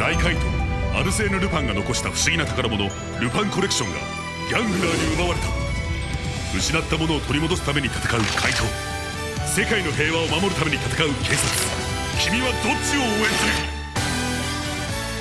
大怪盗アルセーヌ・ルパンが残した不思議な宝物ルパンコレクションがギャングラーに奪われた。失ったものを取り戻すために戦う怪盗、世界の平和を守るために戦う警察、君はどっちを応援する？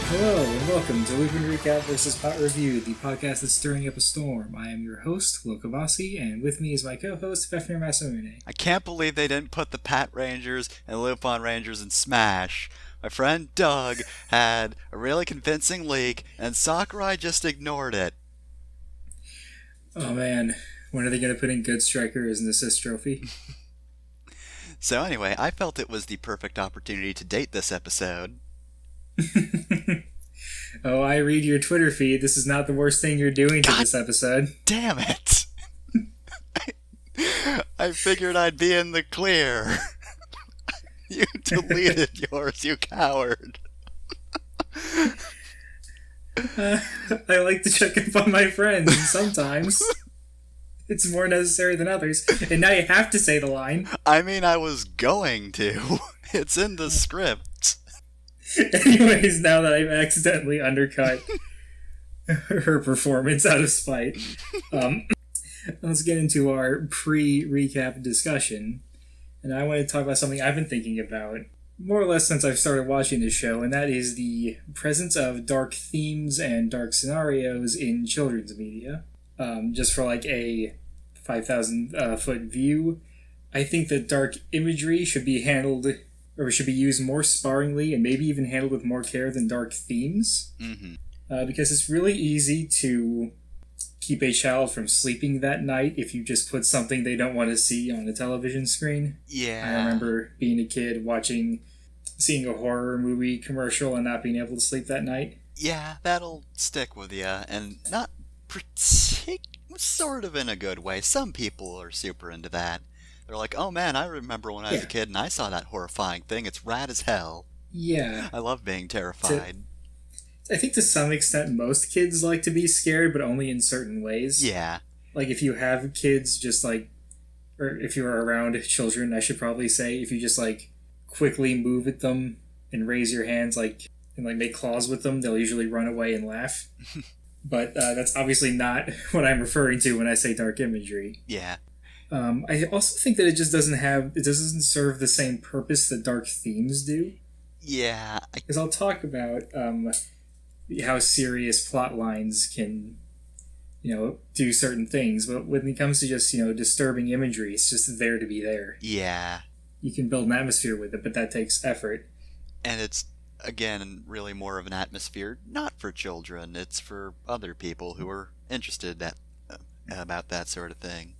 Hello and welcome to LupinRecap vs. PatReview, the podcast that's stirring up a storm. I am your host, Lokavasi, and with me is my co-host, Fefnir Masamune. I can't believe they didn't put the Pat Rangers and Lupin Rangers in Smash. My friend Doug had a really convincing leak, and Sakurai just ignored it. Oh man, when are they going to put in Good Striker as an assist trophy? So anyway, I felt it was the perfect opportunity to date this episode. Oh, I read your Twitter feed. This is not the worst thing you're doing to this episode. Damn it! I figured I'd be in the clear. You deleted yours, you coward. I like to check up on my friends, and sometimes it's more necessary than others. And now you have to say the line. I mean, I was going to. It's in the script. Anyways, now that I've accidentally undercut her performance out of spite, let's get into our pre-recap discussion. And I want to talk about something I've been thinking about more or less since I've started watching this show, and that is the presence of dark themes and dark scenarios in children's media. Just for like a 5,000 foot view, I think that dark imagery should be handled, or should be used more sparingly and maybe even handled with more care than dark themes. Mm-hmm. Because it's really easy to keep a child from sleeping that night if you just put something they don't want to see on the television screen. Yeah. I remember being a kid seeing a horror movie commercial and not being able to sleep that night. Yeah, that'll stick with you, and not sort of in a good way. Some people are super into that. They're like, oh man, I remember when I was a kid and I saw that horrifying thing. It's rad as hell. Yeah. I love being terrified. I think to some extent most kids like to be scared, but only in certain ways. Yeah. Like if you have kids or if you're around children, I should probably say, if you just quickly move at them and raise your hands and make claws with them, they'll usually run away and laugh. But that's obviously not what I'm referring to when I say dark imagery. Yeah. I also think that it doesn't serve the same purpose that dark themes do. Yeah. Because I'll talk about how serious plot lines can, do certain things. But when it comes to just, disturbing imagery, it's just there to be there. Yeah. You can build an atmosphere with it, but that takes effort. And it's, again, really more of an atmosphere not for children. It's for other people who are interested about that sort of thing.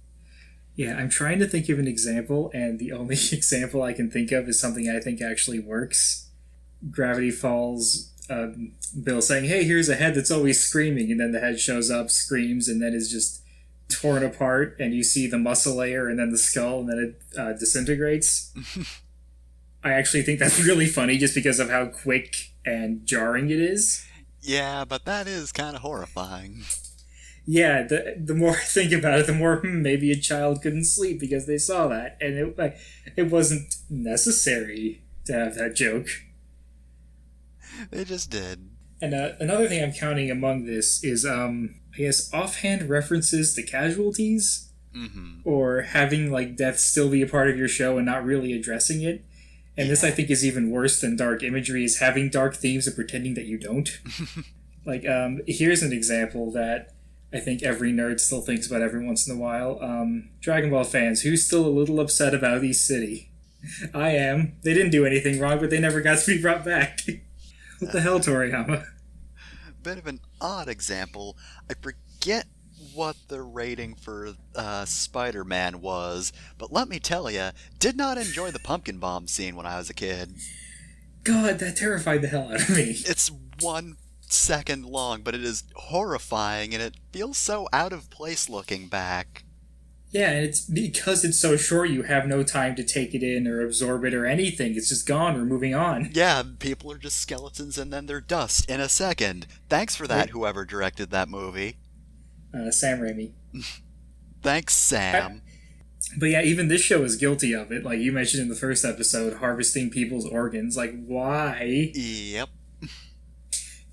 Yeah, I'm trying to think of an example, and the only example I can think of is something I think actually works. Gravity Falls, Bill saying, hey, here's a head that's always screaming, and then the head shows up, screams, and then is just torn apart, and you see the muscle layer, and then the skull, and then it disintegrates. I actually think that's really funny just because of how quick and jarring it is. Yeah, but that is kind of horrifying. Yeah, the more I think about it, the more maybe a child couldn't sleep because they saw that. And it wasn't necessary to have that joke. They just did. And another thing I'm counting among this is, I guess, offhand references to casualties. Mm-hmm. Or having, death still be a part of your show and not really addressing it. And this, I think, is even worse than dark imagery, is having dark themes and pretending that you don't. Here's an example that I think every nerd still thinks about every once in a while. Dragon Ball fans, who's still a little upset about East City? I am. They didn't do anything wrong, but they never got to be brought back. What the hell, Toriyama? Bit of an odd example. I forget what the rating for Spider-Man was, but let me tell you, did not enjoy the pumpkin bomb scene when I was a kid. God, that terrified the hell out of me. It's 1 second long, but it is horrifying, and it feels so out of place looking back. Yeah, and it's because it's so short, you have no time to take it in or absorb it or anything. It's just gone. We're moving on. Yeah, people are just skeletons and then they're dust in a second. Thanks for that, whoever directed that movie. Sam Raimi. Thanks, Sam. But yeah, even this show is guilty of it. Like you mentioned in the first episode, harvesting people's organs. Why? Yep.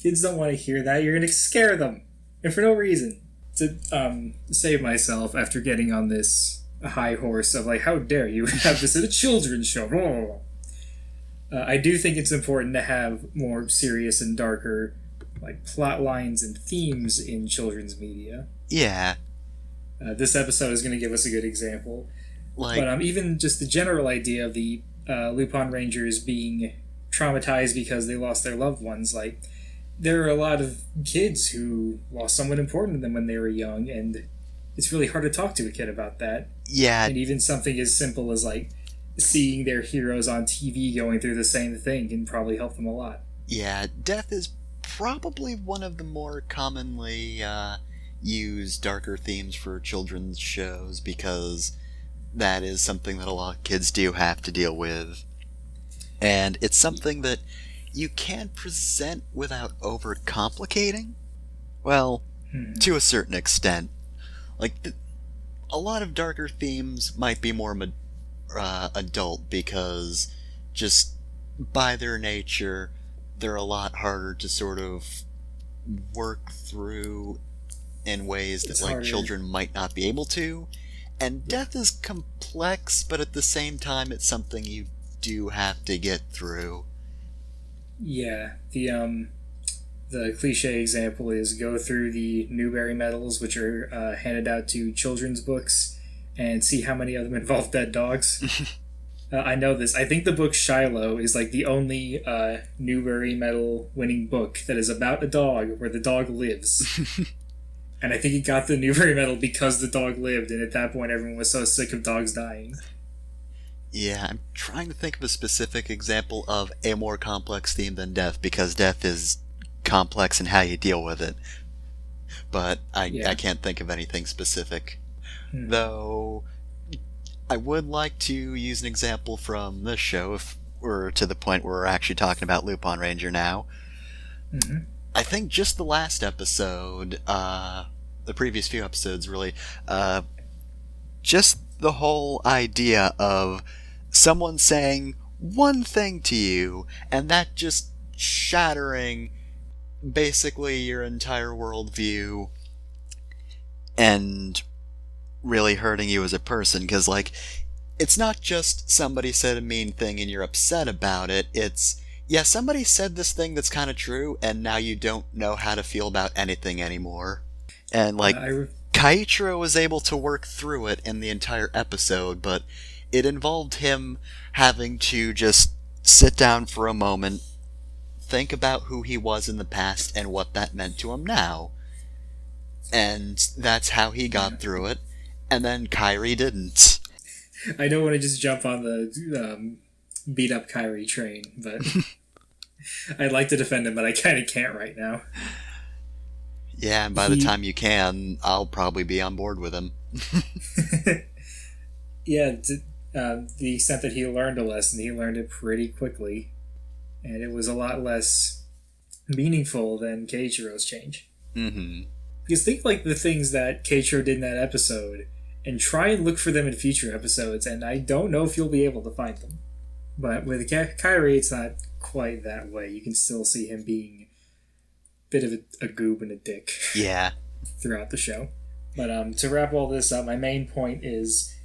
Kids don't want to hear that. You're going to scare them. And for no reason. To save myself after getting on this high horse of, like, how dare you have this at a children's show. I do think it's important to have more serious and darker, like, plot lines and themes in children's media. Yeah. This episode is going to give us a good example. Like, But even just the general idea of the Lupin Rangers being traumatized because they lost their loved ones, like, there are a lot of kids who lost someone important to them when they were young, and it's really hard to talk to a kid about that. yeah, And even something as simple as, like, seeing their heroes on TV going through the same thing can probably help them a lot. yeah, death is probably one of the more commonly used darker themes for children's shows, because that is something that a lot of kids do have to deal with. And it's something that you can present without overcomplicating. Well, to a certain extent. Like, a lot of darker themes might be more adult, because just by their nature, they're a lot harder to sort of work through in ways that, like, children might not be able to. And death is complex, but at the same time, it's something you do have to get through. Yeah, the cliche example is go through the Newbery medals, which are handed out to children's books, and see how many of them involve dead dogs. I know this. I think the book Shiloh is, like, the only Newbery medal winning book that is about a dog where the dog lives. And I think it got the Newbery medal because the dog lived, and at that point everyone was so sick of dogs dying. Yeah, I'm trying to think of a specific example of a more complex theme than death, because death is complex in how you deal with it. But I can't think of anything specific. Though, I would like to use an example from this show, if we're to the point where we're actually talking about Lupin Ranger now. I think just the last episode, the previous few episodes really, just the whole idea of someone saying one thing to you, and that just shattering basically your entire worldview and really hurting you as a person. Because, like, it's not just somebody said a mean thing and you're upset about it, it's, yeah, somebody said this thing that's kind of true, and now you don't know how to feel about anything anymore. And, like, Kaichiro was able to work through it in the entire episode, but it involved him having to just sit down for a moment, think about who he was in the past and what that meant to him now. And that's how he got through it. And then Kairi didn't. I don't want to just jump on the beat up Kairi train, but I'd like to defend him, but I kind of can't right now. Yeah, and by the time you can, I'll probably be on board with him. Yeah, the extent that he learned a lesson, he learned it pretty quickly. And it was a lot less meaningful than Keiichiro's change. Because think, like, the things that Keiichiro did in that episode, and try and look for them in future episodes, and I don't know if you'll be able to find them. But with Kairi, it's not quite that way. You can still see him being a bit of a goob and a dick. Yeah. Throughout the show. But to wrap all this up, my main point is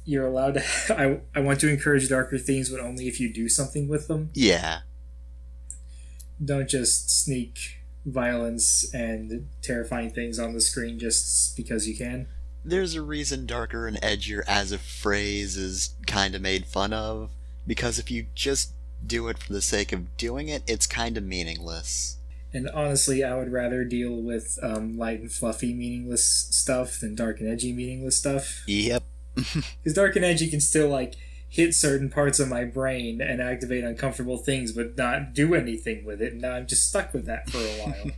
you're allowed to... I want to encourage darker themes, but only if you do something with them. Yeah. Don't just sneak violence and terrifying things on the screen just because you can. There's a reason darker and edgier as a phrase is kind of made fun of, because if you just do it for the sake of doing it, it's kind of meaningless. And honestly, I would rather deal with light and fluffy meaningless stuff than dark and edgy meaningless stuff. Yep. Because dark and edgy can still, like, hit certain parts of my brain and activate uncomfortable things, but not do anything with it, and now I'm just stuck with that for a while.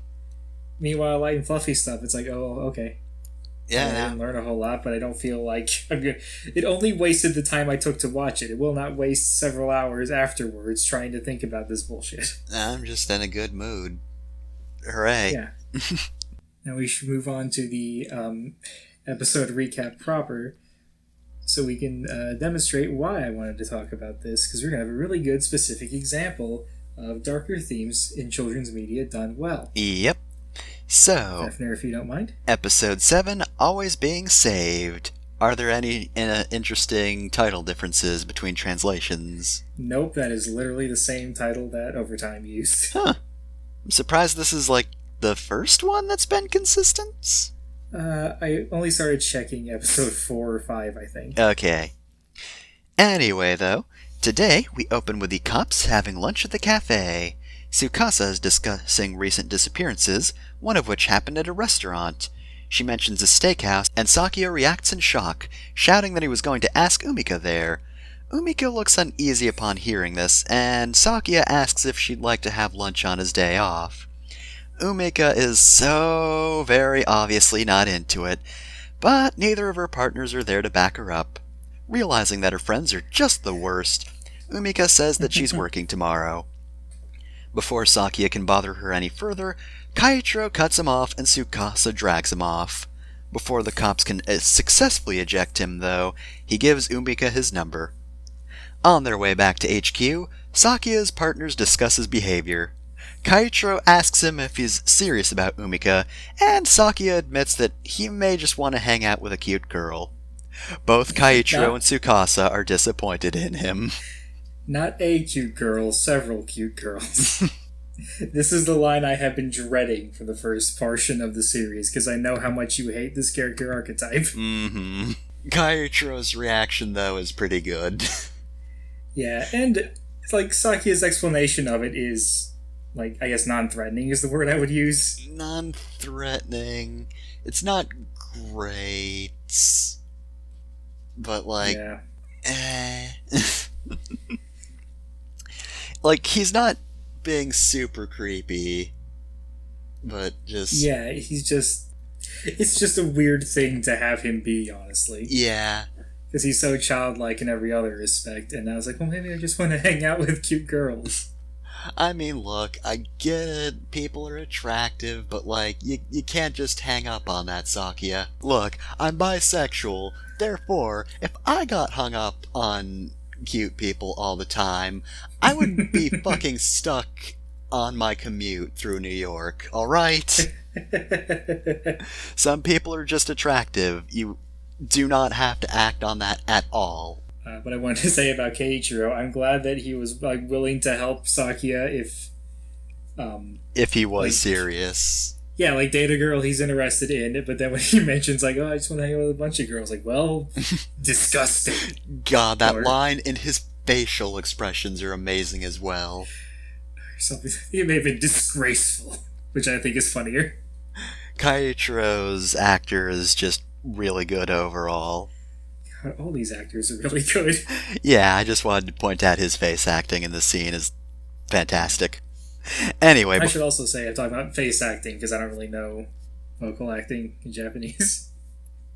Meanwhile, light and fluffy stuff, it's like, oh, okay. Yeah. I didn't learn a whole lot, but I don't feel like I'm good. It only wasted the time I took to watch it. It will not waste several hours afterwards trying to think about this bullshit. I'm just in a good mood. Hooray. Yeah. Now we should move on to the episode recap proper, so we can demonstrate why I wanted to talk about this, because we're going to have a really good specific example of darker themes in children's media done well. Yep. So, Defner, if you don't mind. Episode 7, Always Being Saved. Are there any interesting title differences between translations? Nope, that is literally the same title that Overtime used. Huh. I'm surprised this is, like, the first one that's been consistent? I only started checking episode 4 or 5, I think. Okay. Anyway, though, today we open with the cops having lunch at the cafe. Tsukasa is discussing recent disappearances, one of which happened at a restaurant. She mentions a steakhouse, and Sakia reacts in shock, shouting that he was going to ask Umika there. Umika looks uneasy upon hearing this, and Sakia asks if she'd like to have lunch on his day off. Umika is so very obviously not into it, but neither of her partners are there to back her up. Realizing that her friends are just the worst, Umika says that she's working tomorrow. Before Sakia can bother her any further, Kaichiro cuts him off and Tsukasa drags him off. Before the cops can successfully eject him, though, he gives Umika his number. On their way back to HQ, Sakia's partners discuss his behavior. Kaichiro asks him if he's serious about Umika, and Sakia admits that he may just want to hang out with a cute girl. Both Kaichiro and Tsukasa are disappointed in him. Not a cute girl, several cute girls. This is the line I have been dreading for the first portion of the series, because I know how much you hate this character archetype. Mm-hmm. Kaichiro's reaction, though, is pretty good. Yeah, and, like, Sakia's explanation of it is, like, I guess non-threatening is the word I would use. Non-threatening. It's not great. But, like... Yeah. Like, he's not being super creepy, but just... Yeah, he's just... It's just a weird thing to have him be, honestly. Yeah. Because he's so childlike in every other respect, and I was like, well, maybe I just want to hang out with cute girls. I mean, look, I get it, people are attractive, but, like, you can't just hang up on that, Sakia. Look, I'm bisexual, therefore, if I got hung up on cute people all the time, I would be fucking stuck on my commute through New York, alright? Some people are just attractive. You do not have to act on that at all. But I wanted to say about Keiichiro, I'm glad that he was like willing to help Sakia if he was like, serious. Yeah, like date a girl he's interested in, but then when he mentions like, oh, I just want to hang out with a bunch of girls, like, well, disgusting. God, that line and his facial expressions are amazing as well. Something it may have been disgraceful, which I think is funnier. Kaichiro's actor is just really good overall. God, all these actors are really good. Yeah, I just wanted to point out his face acting in the scene is fantastic. Anyway, I should also say I'm talking about face acting because I don't really know vocal acting in Japanese.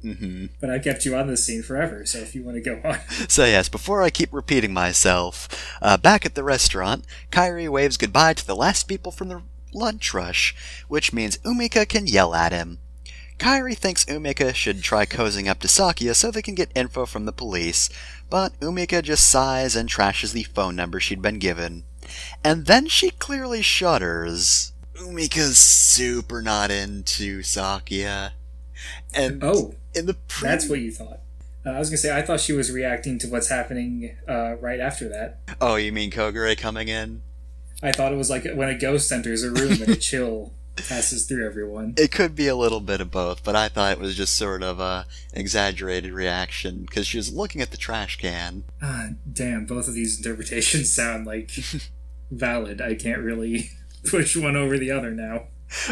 Mm-hmm. But I kept you on this scene forever, so if you want to go on. So yes, before I keep repeating myself, back at the restaurant, Kairi waves goodbye to the last people from the lunch rush, which means Umika can yell at him. Kairi thinks Umika should try cozying up to Sakia so they can get info from the police, but Umika just sighs and trashes the phone number she'd been given. And then she clearly shudders. Umika's super not into Sakia. And in the that's what you thought. I was going to say, I thought she was reacting to what's happening right after that. Oh, you mean Kogure coming in? I thought it was like when a ghost enters a room and a chill passes through everyone. It could be a little bit of both, but I thought it was just sort of a exaggerated reaction, because she was looking at the trash can. Damn, both of these interpretations sound like valid. I can't really push one over the other now.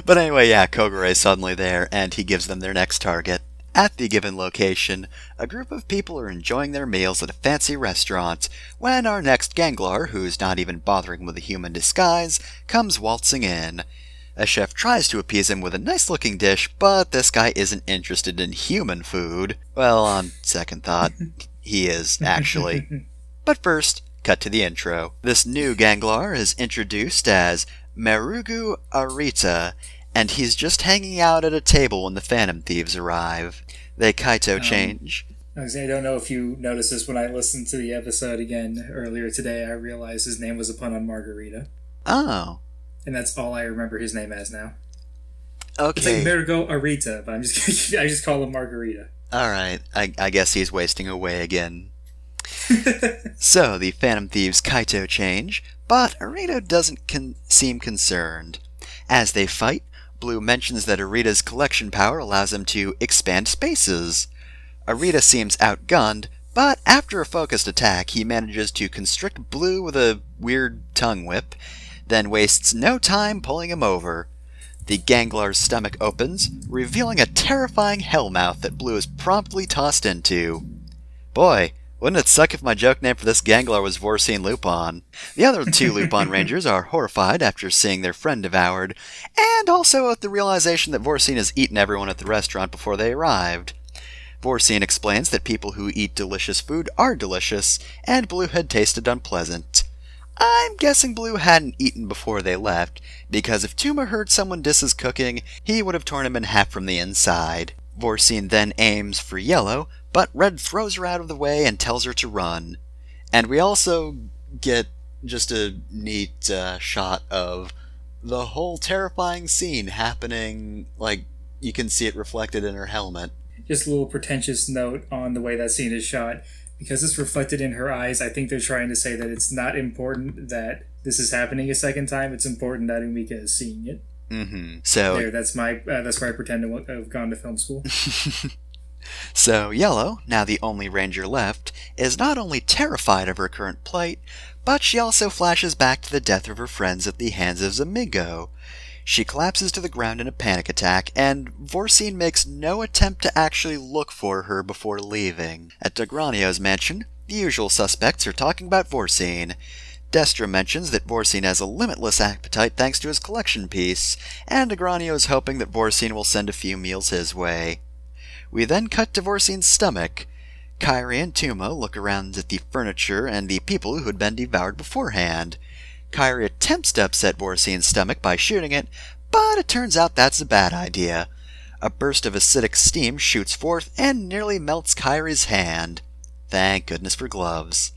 But anyway, yeah, Kogure's suddenly there, and he gives them their next target. At the given location, a group of people are enjoying their meals at a fancy restaurant, when our next Ganglar, who's not even bothering with a human disguise, comes waltzing in. A chef tries to appease him with a nice-looking dish, but this guy isn't interested in human food. Well, on second thought, he is, actually. But first, cut to the intro. This new Ganglar is introduced as Marugu Arita, and he's just hanging out at a table when the Phantom Thieves arrive. They Kaito change. I don't know if you noticed this when I listened to the episode again earlier today. I realized his name was a pun on Margarita. Oh. And that's all I remember his name as now. Okay. It's like Mirgo Arita, but I just call him Margarita. Alright, I guess he's wasting away again. So, the Phantom Thieves Kaito change, but Arita doesn't seem concerned. As they fight, Blue mentions that Arita's collection power allows him to expand spaces. Arita seems outgunned, but after a focused attack, he manages to constrict Blue with a weird tongue whip, then wastes no time pulling him over. The Ganglar's stomach opens, revealing a terrifying hellmouth that Blue is promptly tossed into. Boy, wouldn't it suck if my joke name for this Ganglar was Vorcine Lupin? The other two Lupin Rangers are horrified after seeing their friend devoured, and also at the realization that Vorcine has eaten everyone at the restaurant before they arrived. Vorcine explains that people who eat delicious food are delicious, and Blue had tasted unpleasant. I'm guessing Blue hadn't eaten before they left, because if Tuma heard someone diss his cooking, he would have torn him in half from the inside. Vorcine then aims for Yellow, but Red throws her out of the way and tells her to run. And we also get just a neat shot of the whole terrifying scene happening, like, you can see it reflected in her helmet. Just a little pretentious note on the way that scene is shot. Because it's reflected in her eyes, I think they're trying to say that it's not important that this is happening a second time. It's important that Umika is seeing it. Mm-hmm. So that's where I pretend to have gone to film school. So Yellow, now the only ranger left, is not only terrified of her current plight, but she also flashes back to the death of her friends at the hands of Zamigo. She collapses to the ground in a panic attack, and Vorcine makes no attempt to actually look for her before leaving. At Degranio's mansion, the usual suspects are talking about Vorcine. Destra mentions that Vorcine has a limitless appetite thanks to his collection piece, and Degranio is hoping that Vorcine will send a few meals his way. We then cut to Vorcine's stomach. Kairi and Tuma look around at the furniture and the people who had been devoured beforehand. Kairi attempts to upset Vorcine's stomach by shooting it, but it turns out that's a bad idea. A burst of acidic steam shoots forth and nearly melts Kairi's hand. Thank goodness for gloves.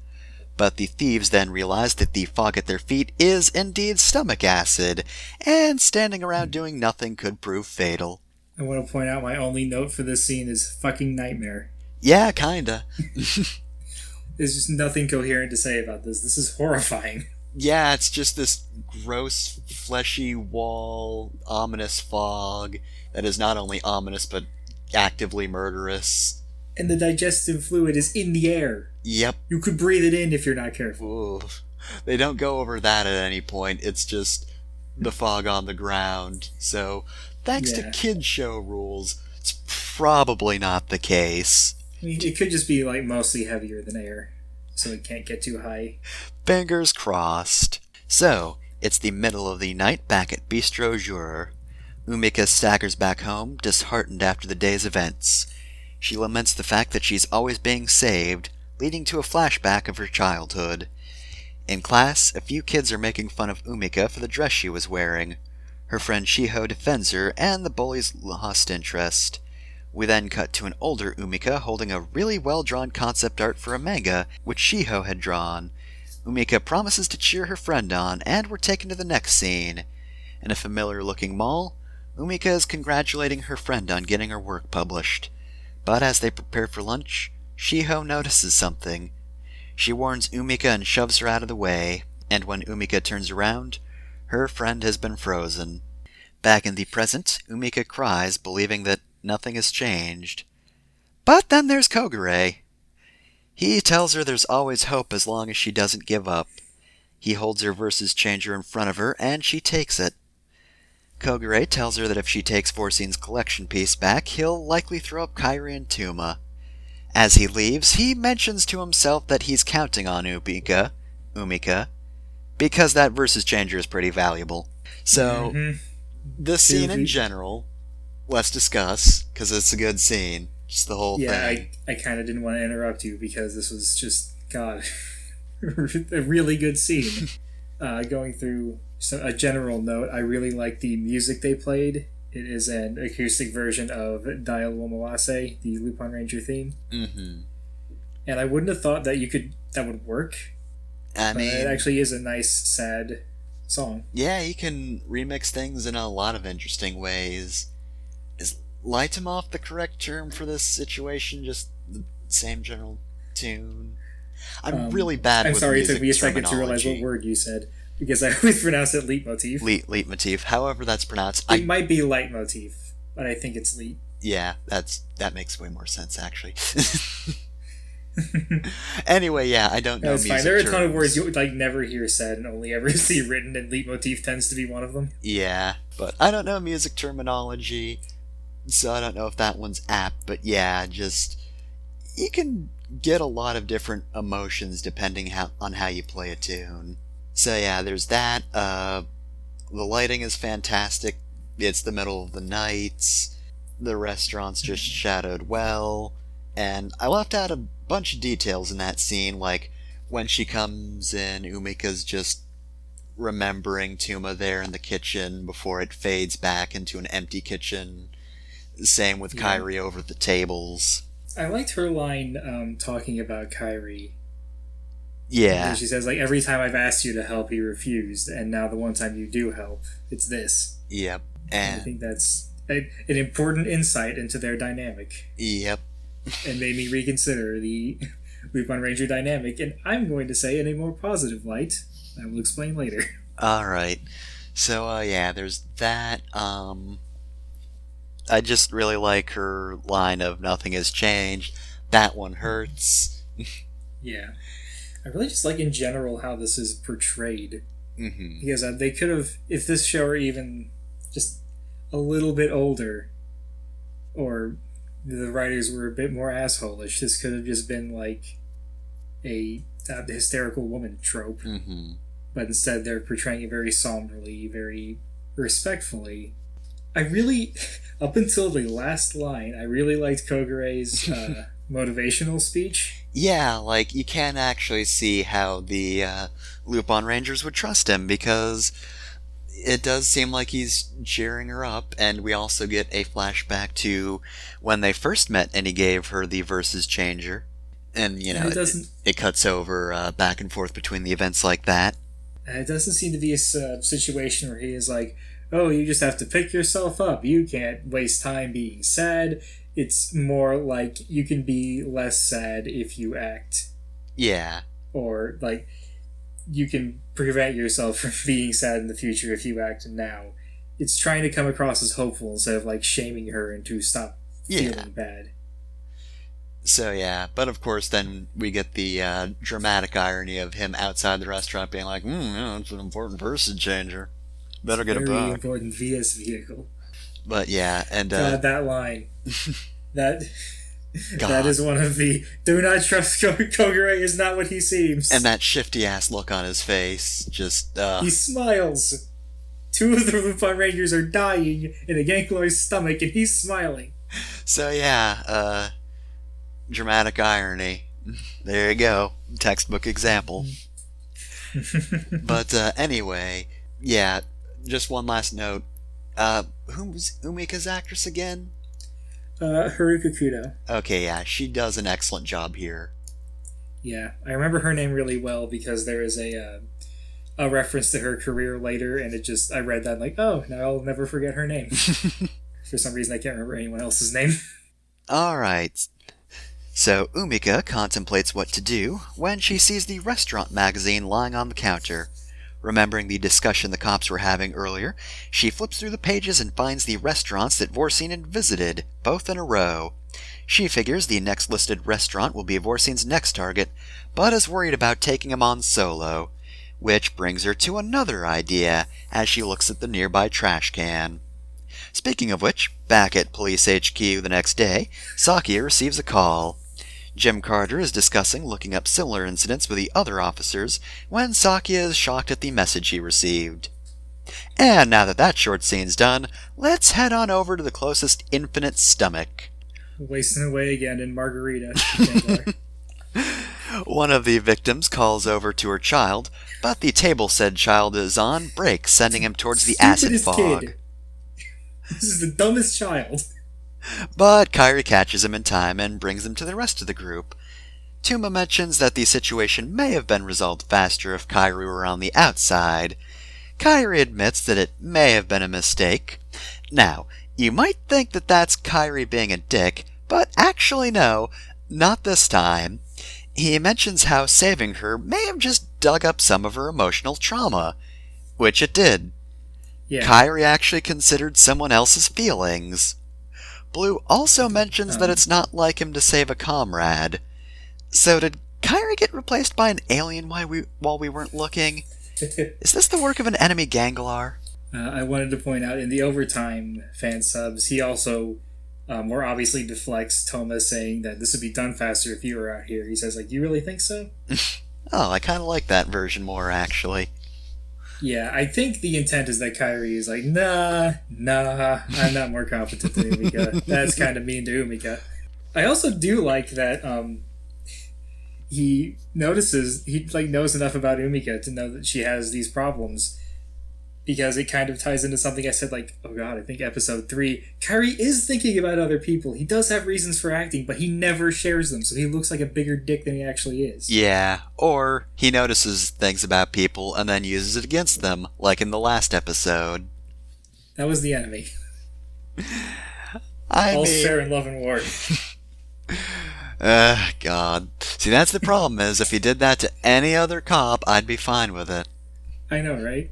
But the thieves then realize that the fog at their feet is indeed stomach acid, and standing around doing nothing could prove fatal. I want to point out my only note for this scene is fucking nightmare. Yeah, kinda. There's just nothing coherent to say about this. This is horrifying. Yeah, it's just this gross, fleshy wall, ominous fog that is not only ominous, but actively murderous. And the digestive fluid is in the air. Yep. You could breathe it in if you're not careful. Ooh. They don't go over that at any point. It's just the fog on the ground. So, thanks to kid show rules, it's probably not the case. I mean, it could just be like mostly heavier than air, so it can't get too high. Fingers crossed. So, it's the middle of the night back at Bistro Jour. Umika staggers back home, disheartened after the day's events. She laments the fact that she's always being saved, leading to a flashback of her childhood. In class, a few kids are making fun of Umika for the dress she was wearing. Her friend Shiho defends her, and the bullies lost interest. We then cut to an older Umika holding a really well-drawn concept art for a manga, which Shiho had drawn. Umika promises to cheer her friend on, and we're taken to the next scene. In a familiar-looking mall, Umika is congratulating her friend on getting her work published. But as they prepare for lunch, Shiho notices something. She warns Umika and shoves her out of the way, and when Umika turns around, her friend has been frozen. Back in the present, Umika cries, believing that nothing has changed. But then there's Kogure. He tells her there's always hope as long as she doesn't give up. He holds her versus changer in front of her, and she takes it. Kogure tells her that if she takes Vorcine's collection piece back, he'll likely throw up Kairi and Tuma. As he leaves, he mentions to himself that he's counting on Umika, because that versus changer is pretty valuable. So, this scene in general, let's discuss, because it's a good scene. Just the whole thing. Yeah, I kind of didn't want to interrupt you because this was just, God, a really good scene. Going through a general note, I really like the music they played. It is an acoustic version of Dial Womawase, the Lupin Ranger theme. Mm-hmm. And I wouldn't have thought that that would work. I mean, it actually is a nice, sad song. Yeah, he can remix things in a lot of interesting ways. Is light him off the correct term for this situation? Just the same general tune? I'm really bad I'm with sorry, it music took me a second to realize what terminology. word you said, because I always pronounce it leitmotif. Leitmotif, however that's pronounced. It might be leitmotif, but I think it's leet. Yeah, that makes way more sense, actually. Anyway, yeah, I don't know That's music fine. There are a terms. ton of words you would like never hear said and only ever see written, and leitmotif tends to be one of them. Yeah, but I don't know music terminology, so I don't know if that one's apt, but yeah, just you can get a lot of different emotions depending on how you play a tune. So yeah, there's that. The lighting is fantastic. It's the middle of the night. The restaurant's just shadowed well. And I left out a bunch of details in that scene, like when she comes in, Umika's just remembering Tuma there in the kitchen before it fades back into an empty kitchen. Same with Kairi over the tables. I liked her line talking about Kairi. Yeah. She says, like, every time I've asked you to help, you refused, and now the one time you do help, it's this. Yep. I And think that's an important insight into their dynamic. yep. And made me reconsider the Lupin Ranger dynamic, and I'm going to say in a more positive light. I will explain later. Alright. So, yeah, there's that. I just really like her line of nothing has changed. That one hurts. Yeah. I really just like in general how this is portrayed. Mm-hmm. Because they could have, if this show were even just a little bit older, or the writers were a bit more assholish, this could have just been like a hysterical woman trope. Mm-hmm. But instead they're portraying it very somberly, very respectfully. I really, up until the last line, I really liked Kogure's motivational speech. Yeah, like, you can actually see how the Lupin Rangers would trust him, because it does seem like he's cheering her up, and we also get a flashback to when they first met and he gave her the Versus Changer. And, you know, it cuts over back and forth between the events like that. It doesn't seem to be a situation where he is like, oh, you just have to pick yourself up. You can't waste time being sad. It's more like you can be less sad if you act. Yeah. Or, like, you can prevent yourself from being sad in the future if you act now. It's trying to come across as hopeful instead of, like, shaming her into stop feeling bad. So, yeah. But, of course, then we get the dramatic irony of him outside the restaurant being like, yeah, it's an important person changer. Better get a Very book. important VS vehicle. But, yeah, and... God, that line. that God. is one of the do not trust Kogure is not what he seems. And that shifty-ass look on his face, just, He smiles. Two of the Lupin Rangers are dying in a Ganklor's stomach, and he's smiling. So, yeah, dramatic irony. There you go. Textbook example. But, anyway, yeah, just one last note. Who's Umika's actress again? Haruka Kudo. Okay, yeah, she does an excellent job here. Yeah, I remember her name really well because there is a reference to her career later, and I read that like, oh, now I'll never forget her name. For some reason, I can't remember anyone else's name. Alright. So, Umika contemplates what to do when she sees the restaurant magazine lying on the counter. Remembering the discussion the cops were having earlier, she flips through the pages and finds the restaurants that Vorsin had visited, both in a row. She figures the next listed restaurant will be Vorsin's next target, but is worried about taking him on solo. Which brings her to another idea, as she looks at the nearby trash can. Speaking of which, back at Police HQ the next day, Sakia receives a call. Jim Carter is discussing looking up similar incidents with the other officers when Sakia is shocked at the message he received. And now that short scene's done, let's head on over to the closest infinite stomach. Wasting away again in Margarita. One of the victims calls over to her child, but the table said child is on break, sending him towards the acid fog. Kid. This is the dumbest child. But Kairi catches him in time and brings him to the rest of the group. Tuma mentions that the situation may have been resolved faster if Kairi were on the outside. Kairi admits that it may have been a mistake. Now, you might think that that's Kairi being a dick, but actually no, not this time. He mentions how saving her may have just dug up some of her emotional trauma, which it did. Yeah. Kairi actually considered someone else's feelings. Blue also mentions that it's not like him to save a comrade. So did Kairi get replaced by an alien while we weren't looking? Is this the work of an enemy Ganglar? I wanted to point out in the overtime fan subs, he also more obviously deflects Toma saying that this would be done faster if you were out here. He says, like, you really think so? Oh, I kind of like that version more, actually. Yeah, I think the intent is that Kairi is like, nah, I'm not more competent than Umika. That's kind of mean to Umika. I also do like that he knows enough about Umika to know that she has these problems, because it kind of ties into something I said, like, oh god, I think episode 3. Kairi is thinking about other people. He does have reasons for acting, but he never shares them, so he looks like a bigger dick than he actually is. Yeah, or he notices things about people and then uses it against them, like in the last episode. That was the enemy. All's fair in love and war. God. See, that's the problem, is if he did that to any other cop, I'd be fine with it. I know, right?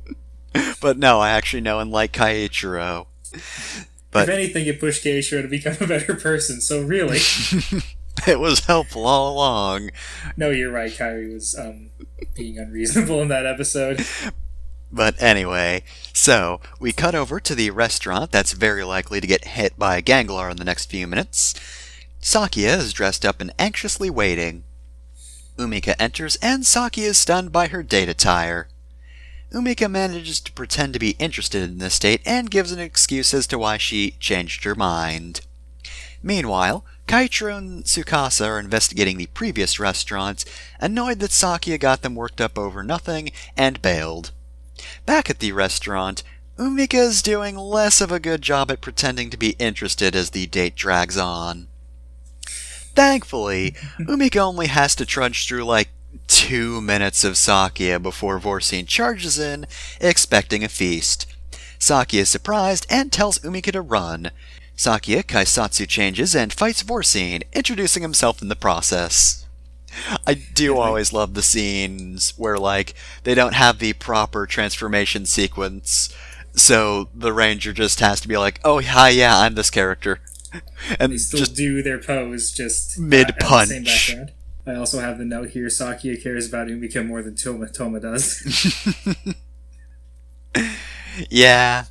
But no, I actually know and like Keiichiro. But if anything, it pushed Keiichiro to become a better person, so really... it was helpful all along. No, you're right, Kairi was being unreasonable in that episode. But anyway, so we cut over to the restaurant that's very likely to get hit by a Ganglar in the next few minutes. Sakia is dressed up and anxiously waiting. Umika enters and Sakia is stunned by her date attire. Umika manages to pretend to be interested in this date and gives an excuse as to why she changed her mind. Meanwhile, Keiichiro and Tsukasa are investigating the previous restaurant, annoyed that Sakia got them worked up over nothing, and bailed. Back at the restaurant, Umika is doing less of a good job at pretending to be interested as the date drags on. Thankfully, Umika only has to trudge through like 2 minutes of Sakia before Vorcine charges in, expecting a feast. Sakia is surprised and tells Umika to run. Sakia kaisatsu changes and fights Vorcine, introducing himself in the process. I do always love the scenes where, like, they don't have the proper transformation sequence, so the ranger just has to be like, oh, hi, yeah, I'm this character. And they still just do their pose, just mid-punch. Same background. I also have the note here, Sakia cares about Umika more than Toma does. Yeah.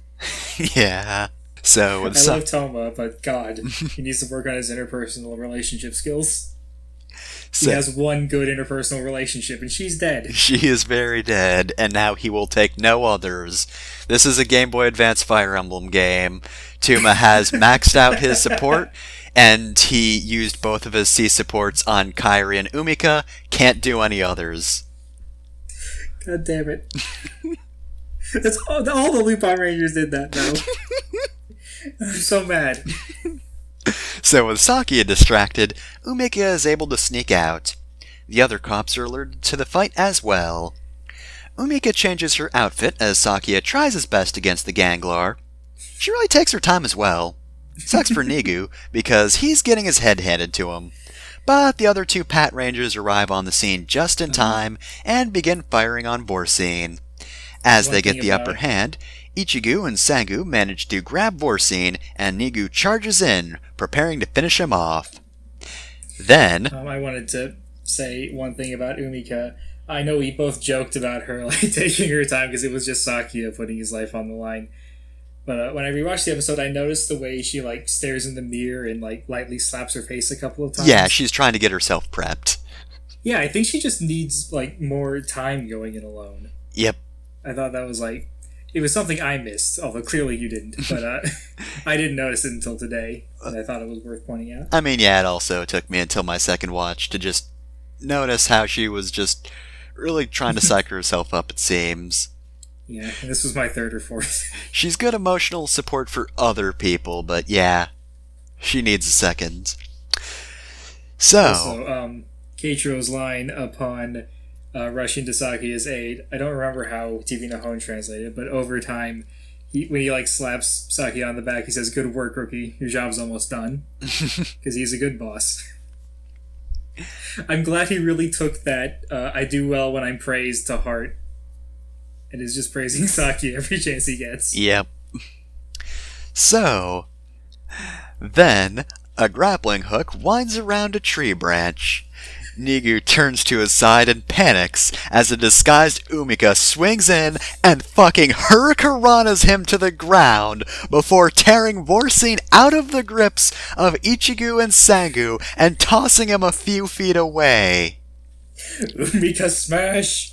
Yeah. So I love Toma, but god, he needs to work on his interpersonal relationship skills. He has one good interpersonal relationship, and she's dead. She is very dead, and now he will take no others. This is a Game Boy Advance Fire Emblem game. Tuma has maxed out his support, and he used both of his C supports on Kairi and Umika. Can't do any others. God damn it. That's all the Lupin Rangers did that, though. I'm so mad. So with Sakia distracted, Umika is able to sneak out. The other cops are alerted to the fight as well. Umika changes her outfit as Sakia tries his best against the Ganglar. She really takes her time as well. Sucks for Nigu, because he's getting his head handed to him. But the other 2 Pat Rangers arrive on the scene just in time and begin firing on Vorcine. As they get the upper hand, Ichigo and Sangu manage to grab Vorcine, and Nigu charges in, preparing to finish him off. Then... I wanted to say one thing about Umika. I know we both joked about her like taking her time because it was just Sakia putting his life on the line. But when I rewatched the episode, I noticed the way she like stares in the mirror and like lightly slaps her face a couple of times. Yeah, she's trying to get herself prepped. Yeah, I think she just needs like more time going in alone. Yep. I thought that was like... It was something I missed, although clearly you didn't. But I didn't notice it until today, and I thought it was worth pointing out. I mean, yeah, it also took me until my second watch to just notice how she was just really trying to psych herself up, it seems. Yeah, and this was my third or fourth. She's good emotional support for other people, but yeah, she needs a second. So... Also, Keiichiro's line upon rushing to Saki's aid. I don't remember how TV Nahon translated, but over time, when he like slaps Saki on the back, he says, "Good work, rookie. Your job's almost done." Because he's a good boss. I'm glad he really took that "I do well when I'm praised" to heart, and is just praising Saki every chance he gets. Yep. So, then, a grappling hook winds around a tree branch. Nigu turns to his side and panics as a disguised Umika swings in and fucking hurricanranas him to the ground before tearing Vorcine out of the grips of Ichigo and Sangu and tossing him a few feet away. Umika smash!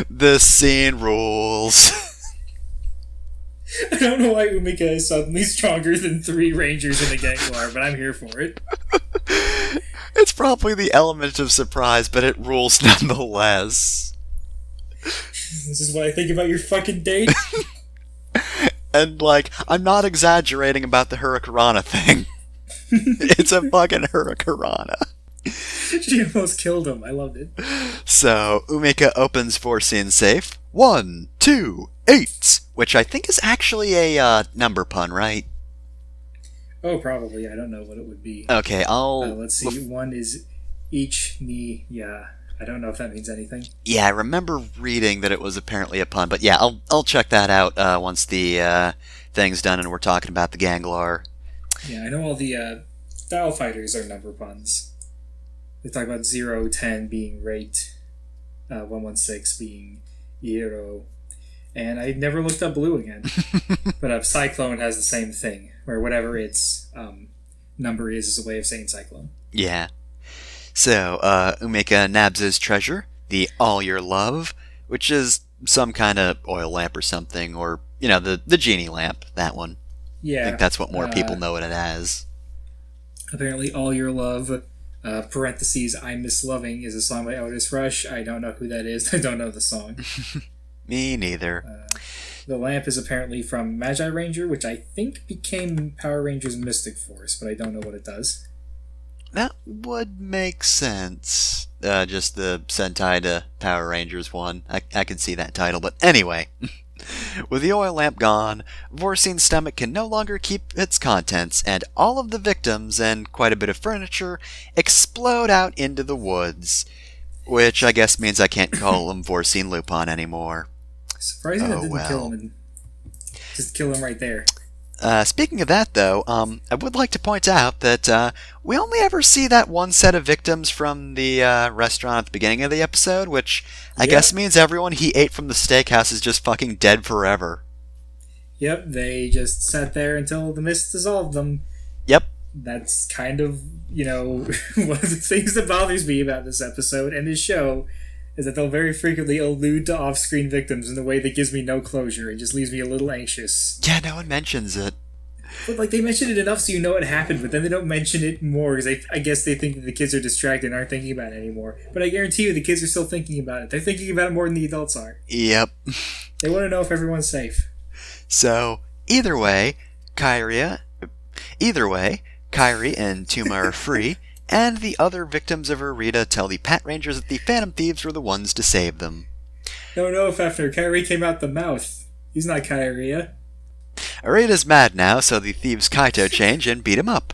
This scene rules. I don't know why Umika is suddenly stronger than 3 Rangers in the Ganglar, but I'm here for it. It's probably the element of surprise, but it rules nonetheless. This is what I think about your fucking date. And, like, I'm not exaggerating about the Hurricanrana thing. It's a fucking Hurricanrana. She almost killed him. I loved it. So, Umika opens Vorcine's safe. 1, 2, 8, which I think is actually a number pun, right? Oh, probably. I don't know what it would be. Okay, let's see. 1 is each knee. Yeah, I don't know if that means anything. Yeah, I remember reading that it was apparently a pun, but yeah, I'll check that out once the thing's done and we're talking about the Ganglar. Yeah, I know all the Battle Fighters are number puns. They talk about 0, 10 being rate, 116 being Iero, and I never looked up Blue again. But Cyclone has the same thing, where whatever its number is a way of saying Cyclone. Yeah. So, Umika nabs his treasure, the All Your Love, which is some kind of oil lamp or something, or, the genie lamp, that one. Yeah. I think that's what more people know it as. Apparently, All Your Love, parentheses, I Miss Loving, is a song by Otis Rush. I don't know who that is. I don't know the song. Me neither. The lamp is apparently from Magi Ranger, which I think became Power Rangers Mystic Force, but I don't know what it does. That would make sense. Just the Sentai to Power Rangers one. I can see that title, but anyway. With the oil lamp gone, Vorcine's stomach can no longer keep its contents, and all of the victims and quite a bit of furniture explode out into the woods. Which I guess means I can't call him Vorcine Lupin anymore. Surprising it didn't kill him and just kill him right there. Speaking of that, though, I would like to point out that we only ever see that one set of victims from the restaurant at the beginning of the episode, which I guess means everyone he ate from the steakhouse is just fucking dead forever. Yep, they just sat there until the mist dissolved them. Yep. That's kind of, one of the things that bothers me about this episode and this show is that they'll very frequently allude to off-screen victims in a way that gives me no closure and just leaves me a little anxious. Yeah, no one mentions it. But, they mention it enough so you know it happened, but then they don't mention it more because I guess they think that the kids are distracted and aren't thinking about it anymore. But I guarantee you the kids are still thinking about it. They're thinking about it more than the adults are. Yep. They want to know if everyone's safe. So, either way, Kairi and Tuma are free, and the other victims of Arita tell the Pat Rangers that the Phantom Thieves were the ones to save them. No, Fefner. Kairi came out the mouth. He's not Kairi. Arita's mad now, so the thieves Kaito change and beat him up.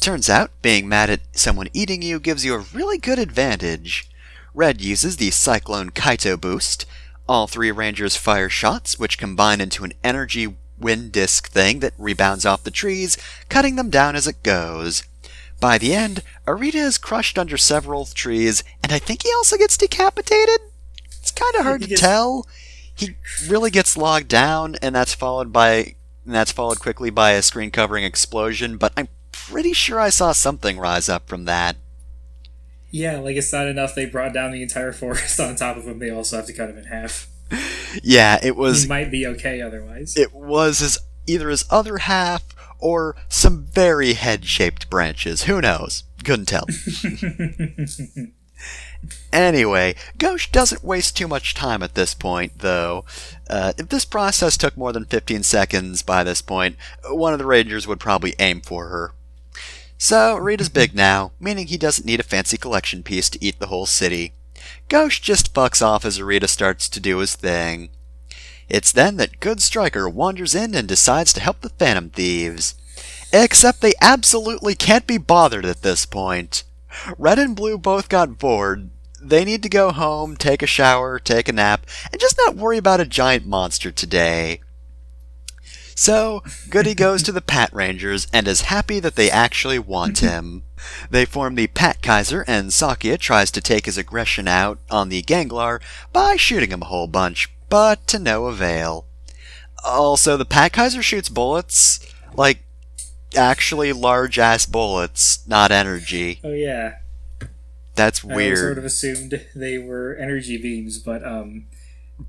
Turns out, being mad at someone eating you gives you a really good advantage. Red uses the Cyclone Kaito boost. All 3 Rangers fire shots, which combine into an energy wind disc thing that rebounds off the trees, cutting them down as it goes. By the end, Arita is crushed under several trees, and I think he also gets decapitated? It's kind of hard to tell. He really gets logged down, and that's followed quickly by a screen-covering explosion, but I'm pretty sure I saw something rise up from that. Yeah, it's not enough they brought down the entire forest on top of him, they also have to cut him in half. Yeah, it was... He might be okay otherwise. It was either his other half, or some very head-shaped branches. Who knows? Couldn't tell. Anyway, Ghosh doesn't waste too much time at this point, though. If this process took more than 15 seconds by this point, one of the Rangers would probably aim for her. So, Rita's big now, meaning he doesn't need a fancy collection piece to eat the whole city. Ghost just fucks off as Arita starts to do his thing. It's then that Good Striker wanders in and decides to help the Phantom Thieves. Except they absolutely can't be bothered at this point. Red and Blue both got bored. They need to go home, take a shower, take a nap, and just not worry about a giant monster today. So, Goody goes to the Pat Rangers and is happy that they actually want him. They form the Pat Kaiser, and Sakia tries to take his aggression out on the Ganglar by shooting him a whole bunch, but to no avail. Also, the Pat Kaiser shoots bullets, like, actually large-ass bullets, not energy. Oh yeah. That's weird. I sort of assumed they were energy beams, but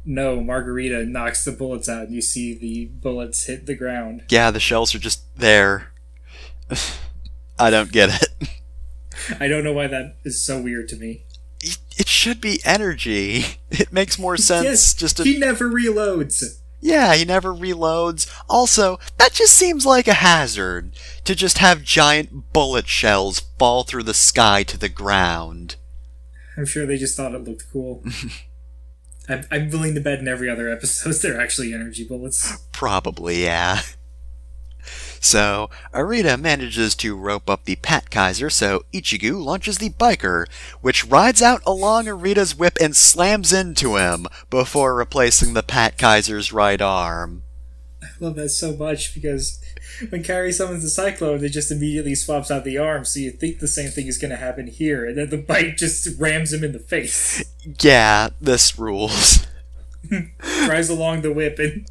no, Margarita knocks the bullets out and you see the bullets hit the ground. Yeah, the shells are just there. I don't get it. I don't know why that is so weird to me. It should be energy. It makes more sense. Yes, just to... he never reloads. Yeah, he never reloads. Also, that just seems like a hazard, to just have giant bullet shells fall through the sky to the ground. I'm sure they just thought it looked cool. I'm willing to bet in every other episode they're actually energy bullets. Probably, yeah. So, Arita manages to rope up the Pat Kaiser, so Ichigo launches the biker, which rides out along Arita's whip and slams into him before replacing the Pat Kaiser's right arm. I love that so much because when Kairi summons the Cyclone, it just immediately swaps out the arm, so you think the same thing is going to happen here, and then the bite just rams him in the face. Yeah, this rules. Drives along the whip and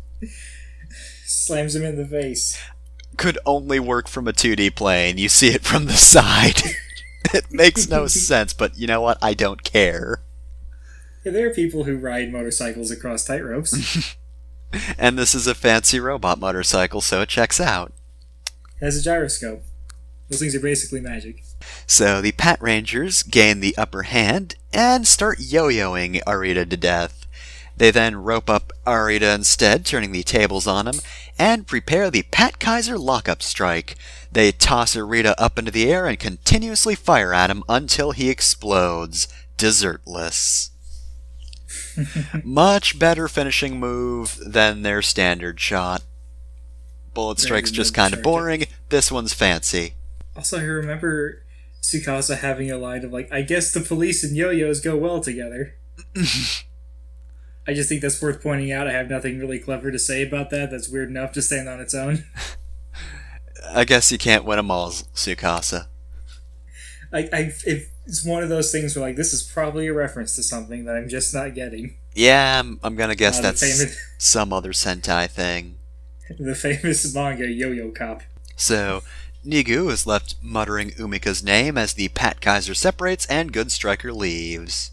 slams him in the face. Could only work from a 2D plane. You see it from the side. It makes no sense, but you know what? I don't care. Yeah, there are people who ride motorcycles across tightropes. And this is a fancy robot motorcycle, so it checks out. It has a gyroscope. Those things are basically magic. So the Pat Rangers gain the upper hand and start yo-yoing Arita to death. They then rope up Arita instead, turning the tables on him, and prepare the Pat Kaiser lockup strike. They toss Arita up into the air and continuously fire at him until he explodes, dessertless. Much better finishing move than their standard shot. Bullet Strike's just kind of boring. This one's fancy. Also, I remember Tsukasa having a line of like, I guess the police and yo-yos go well together. I just think that's worth pointing out. I have nothing really clever to say about that. That's weird enough to stand on its own. I guess you can't win them all, Tsukasa. It's one of those things where like this is probably a reference to something that I'm just not getting. Yeah, I'm gonna guess that's famous, some other Sentai thing. The famous manga Yo-Yo Cop. So, Nigu is left muttering Umika's name as the Pat Kaiser separates and Good Striker leaves.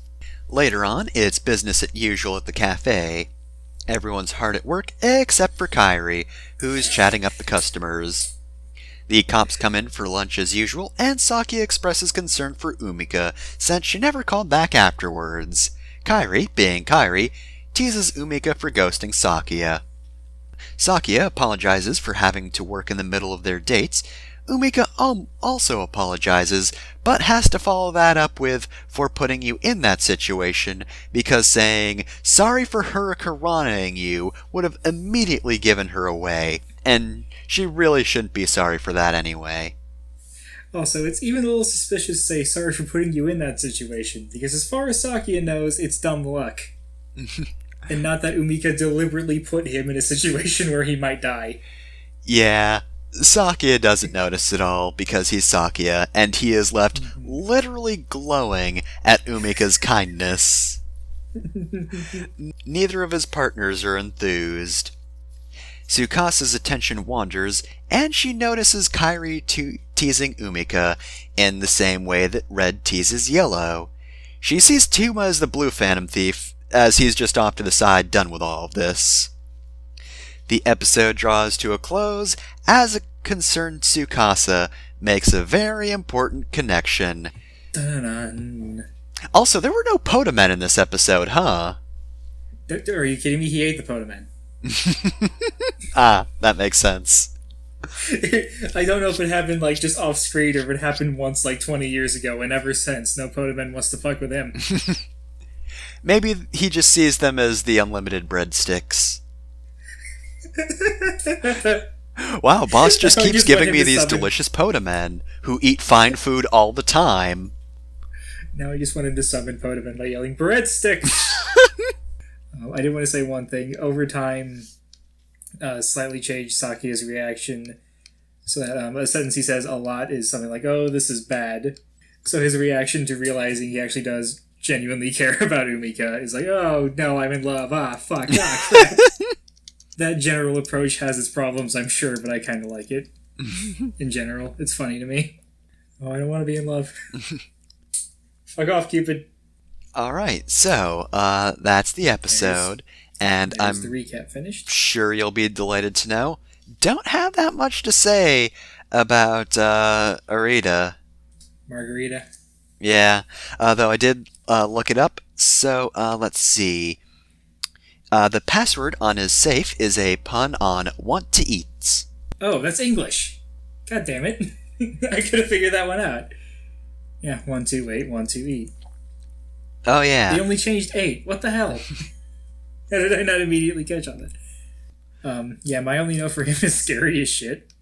Later on, it's business as usual at the cafe. Everyone's hard at work except for Kairi, who's chatting up the customers. The cops come in for lunch as usual, and Saki expresses concern for Umika, since she never called back afterwards. Kairi, being Kairi, teases Umika for ghosting Sakia. Sakia apologizes for having to work in the middle of their dates. Umika also apologizes, but has to follow that up with, for putting you in that situation, because saying, sorry for hurricanranaing you would have immediately given her away, and she really shouldn't be sorry for that anyway. Also, it's even a little suspicious to say sorry for putting you in that situation, because as far as Sakia knows, it's dumb luck. And not that Umika deliberately put him in a situation where he might die. Yeah, Sakia doesn't notice at all because he's Sakia, and he is left literally glowing at Umika's kindness. Neither of his partners are enthused. Tsukasa's attention wanders, and she notices Kairi teasing Umika in the same way that Red teases Yellow. She sees Tuma as the blue Phantom Thief, as he's just off to the side done with all of this. The episode draws to a close as a concerned Tsukasa makes a very important connection. Dun-dun. Also, there were no Podamen in this episode, huh? Are you kidding me? He ate the Podamen. Ah, that makes sense. I don't know if it happened like just off screen or if it happened once like 20 years ago, and ever since, no Podamen wants to fuck with him. Maybe he just sees them as the unlimited breadsticks. Wow, boss just keeps giving me these delicious Podamen who eat fine food all the time. Now I just wanted to summon Podamen by yelling, breadsticks! I did want to say one thing. Over time, slightly changed Sakuya's reaction so that a sentence he says a lot is something like, oh, this is bad. So his reaction to realizing he actually does genuinely care about Umika is like, oh, no, I'm in love. Ah, fuck. Ah, crap. That general approach has its problems, I'm sure, but I kind of like it. In general. It's funny to me. Oh, I don't want to be in love. Fuck off, Cupid. Alright, so, that's the episode, and There's the recap finished. Sure you'll be delighted to know, don't have that much to say about, Arita. Margarita. Yeah, though I did, look it up, so, let's see. The password on his safe is a pun on want to eat. Oh, that's English. God damn it. I could have figured that one out. Yeah, 1, 2, wait, 1, 2, eat. Oh, yeah. They only changed 8. What the hell? How did I not immediately catch on that? Yeah, my only note for him is scary as shit.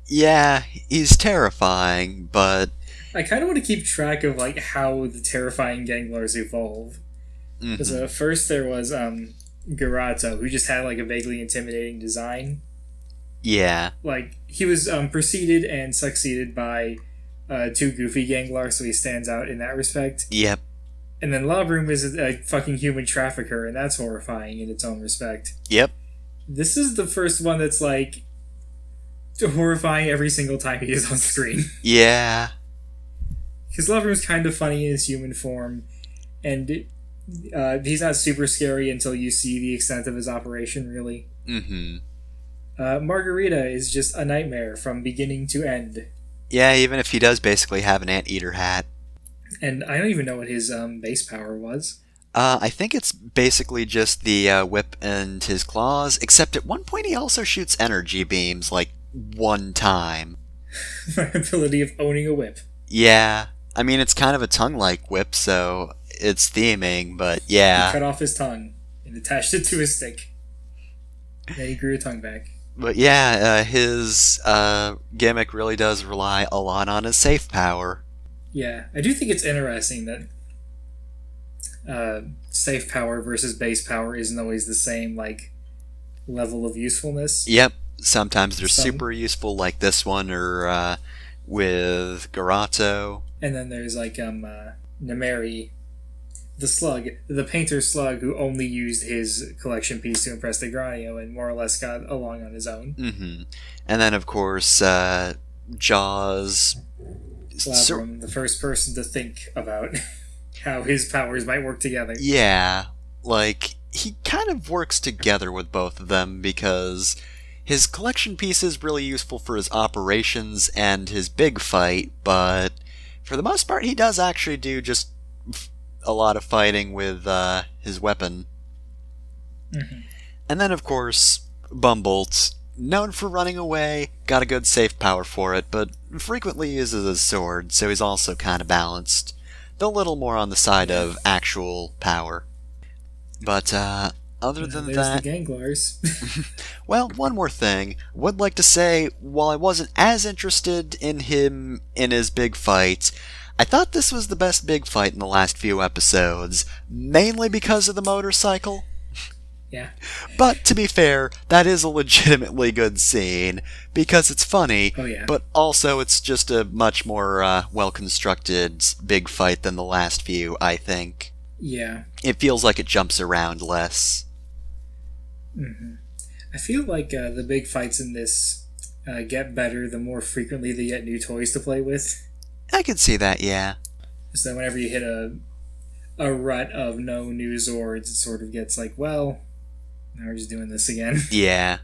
Yeah, he's terrifying, but... I kind of want to keep track of, like, how the terrifying Ganglars evolve. Because first there was Garato, who just had, like, a vaguely intimidating design. Yeah. Like, he was preceded and succeeded by 2 goofy Ganglars, so he stands out in that respect. Yep. And then Labroom is a fucking human trafficker, and that's horrifying in its own respect. Yep. This is the first one that's, like, horrifying every single time he is on screen. Yeah. Because Labroom's kind of funny in his human form, and he's not super scary until you see the extent of his operation, really. Margarita is just a nightmare from beginning to end. Yeah, even if he does basically have an anteater hat. And I don't even know what his base power was. I think it's basically just the whip and his claws, except at one point he also shoots energy beams, like, one time. My ability of owning a whip. Yeah. I mean, it's kind of a tongue-like whip, so it's theming, but yeah. He cut off his tongue and attached it to his stick. Then he grew a tongue back. But yeah, his gimmick really does rely a lot on his safe power. Yeah, I do think it's interesting that safe power versus base power isn't always the same, like, level of usefulness. Yep, sometimes they're super useful, like this one, or with Garato. And then there's, like, Nemeri, the slug, the painter slug who only used his collection piece to impress Degranio and more or less got along on his own. And then, of course, Jaws... Labrum, the first person to think about how his powers might work together. Yeah, like, he kind of works together with both of them because his collection piece is really useful for his operations and his big fight, but for the most part he does actually do just a lot of fighting with his weapon. And then, of course, Bumbolt, known for running away, got a good safe power for it, but frequently uses his sword, so he's also kind of balanced. Though a little more on the side of actual power. But, other than that... the Ganglars. Well, one more thing. Would like to say, while I wasn't as interested in him in his big fight, I thought this was the best big fight in the last few episodes, mainly because of the motorcycle. Yeah. But, to be fair, that is a legitimately good scene, because it's funny, but also it's just a much more well-constructed big fight than the last few, I think. Yeah. It feels like it jumps around less. I feel like the big fights in this get better the more frequently they get new toys to play with. I can see that, yeah. So whenever you hit a rut of no new Zords, it sort of gets like, well... now we're just doing this again. Yeah.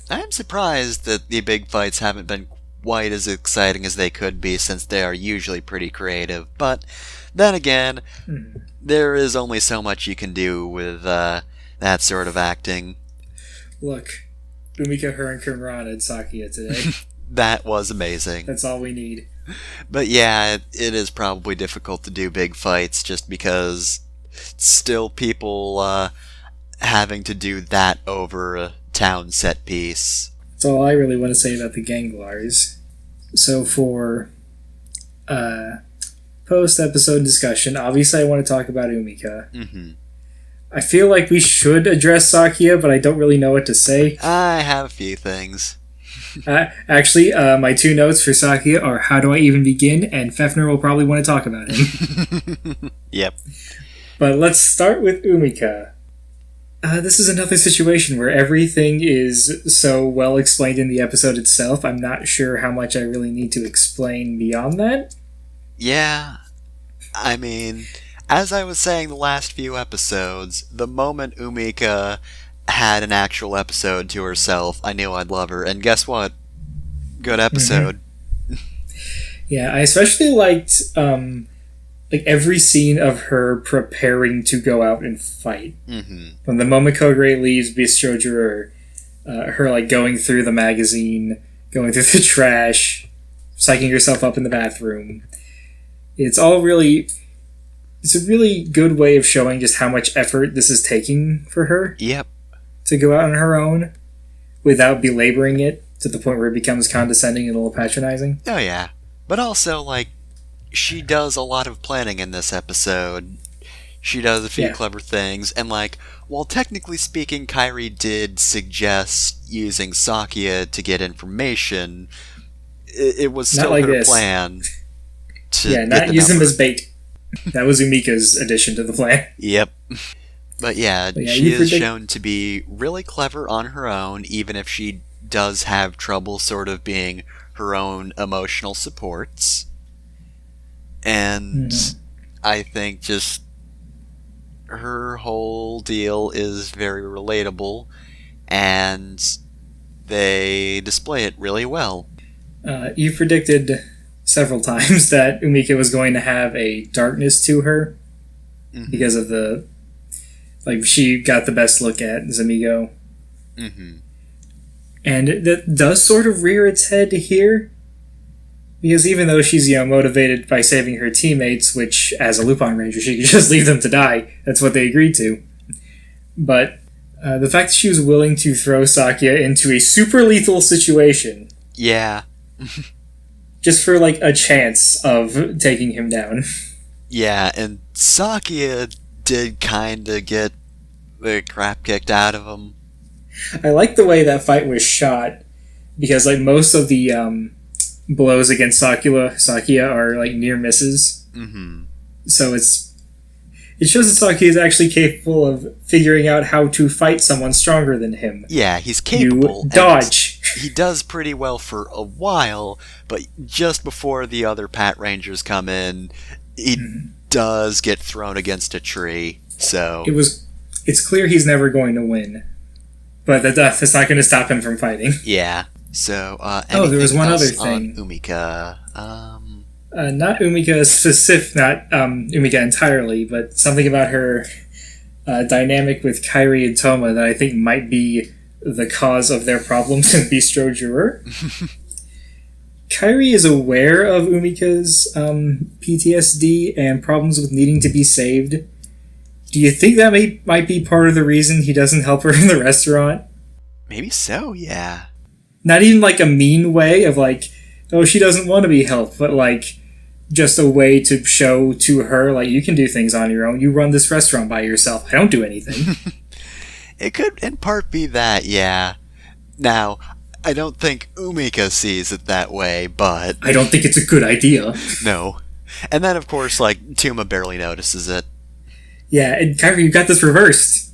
I'm surprised that the big fights haven't been quite as exciting as they could be, since they are usually pretty creative. But then again, there is only so much you can do with that sort of acting. Look, Umika, her, and Kunran and Sakuya today. That was amazing. That's all we need. But yeah, it is probably difficult to do big fights just because still people having to do that over a town set piece. That's all I really want to say about the Ganglars. So for post-episode discussion, obviously I want to talk about Umika. Mm-hmm. I feel like we should address Sakia, but I don't really know what to say. I have a few things. Actually, my two notes for Sakia are how do I even begin, and Fefner will probably want to talk about him. Yep. But let's start with Umika. This is another situation where everything is so well explained in the episode itself, I'm not sure how much I really need to explain beyond that. Yeah. I mean, as I was saying the last few episodes, the moment Umika had an actual episode to herself, I knew I'd love her. And guess what? Good episode. Mm-hmm. Yeah, I especially liked every scene of her preparing to go out and fight. Mm-hmm. When the moment Kogre leaves Bistro Juror, her like going through the magazine, going through the trash, psyching herself up in the bathroom. It's a really good way of showing just how much effort this is taking for her. Yep. To go out on her own without belaboring it to the point where it becomes condescending and a little patronizing. Oh yeah. But also, like, she does a lot of planning in this episode. She does a few clever things, and like, while technically speaking, Kairi did suggest using Sakia to get information, it was still her plan to not use him as bait. That was Umika's addition to the plan. Yep. But yeah, she is shown to be really clever on her own, even if she does have trouble sort of being her own emotional supports. And I think just her whole deal is very relatable, and they display it really well. You predicted several times that Umika was going to have a darkness to her because of the... Like, she got the best look at Zamigo. Mm-hmm. And that does sort of rear its head here. Because even though she's, motivated by saving her teammates, which, as a Lupin Ranger, she could just leave them to die. That's what they agreed to. But the fact that she was willing to throw Sakia into a super lethal situation... Yeah. just for, like, a chance of taking him down. Yeah, and Sakia did kind of get the crap kicked out of him. I like the way that fight was shot, because, like, most of the blows against Sakia are, like, near misses. Mm-hmm. So it shows that Sakia is actually capable of figuring out how to fight someone stronger than him. Yeah, he's capable. You dodge. He does pretty well for a while, but just before the other Pat Rangers come in, he does get thrown against a tree. So it's clear he's never going to win, but that's not going to stop him from fighting. Yeah. So there was one other thing on Umika. Not Umika specific, not Umika entirely, but something about her dynamic with Kairi and Toma that I think might be the cause of their problems in Bistro Juror. Kairi is aware of Umika's PTSD and problems with needing to be saved. Do you think that might be part of the reason he doesn't help her in the restaurant? Maybe so, yeah. Not even like a mean way of like, oh, she doesn't want to be helped, but like just a way to show to her, like, you can do things on your own. You run this restaurant by yourself. I don't do anything. It could in part be that, yeah. Now, I don't think Umika sees it that way, but... I don't think it's a good idea. No. And then, of course, like, Tuma barely notices it. Yeah, and Kairi, you got this reversed.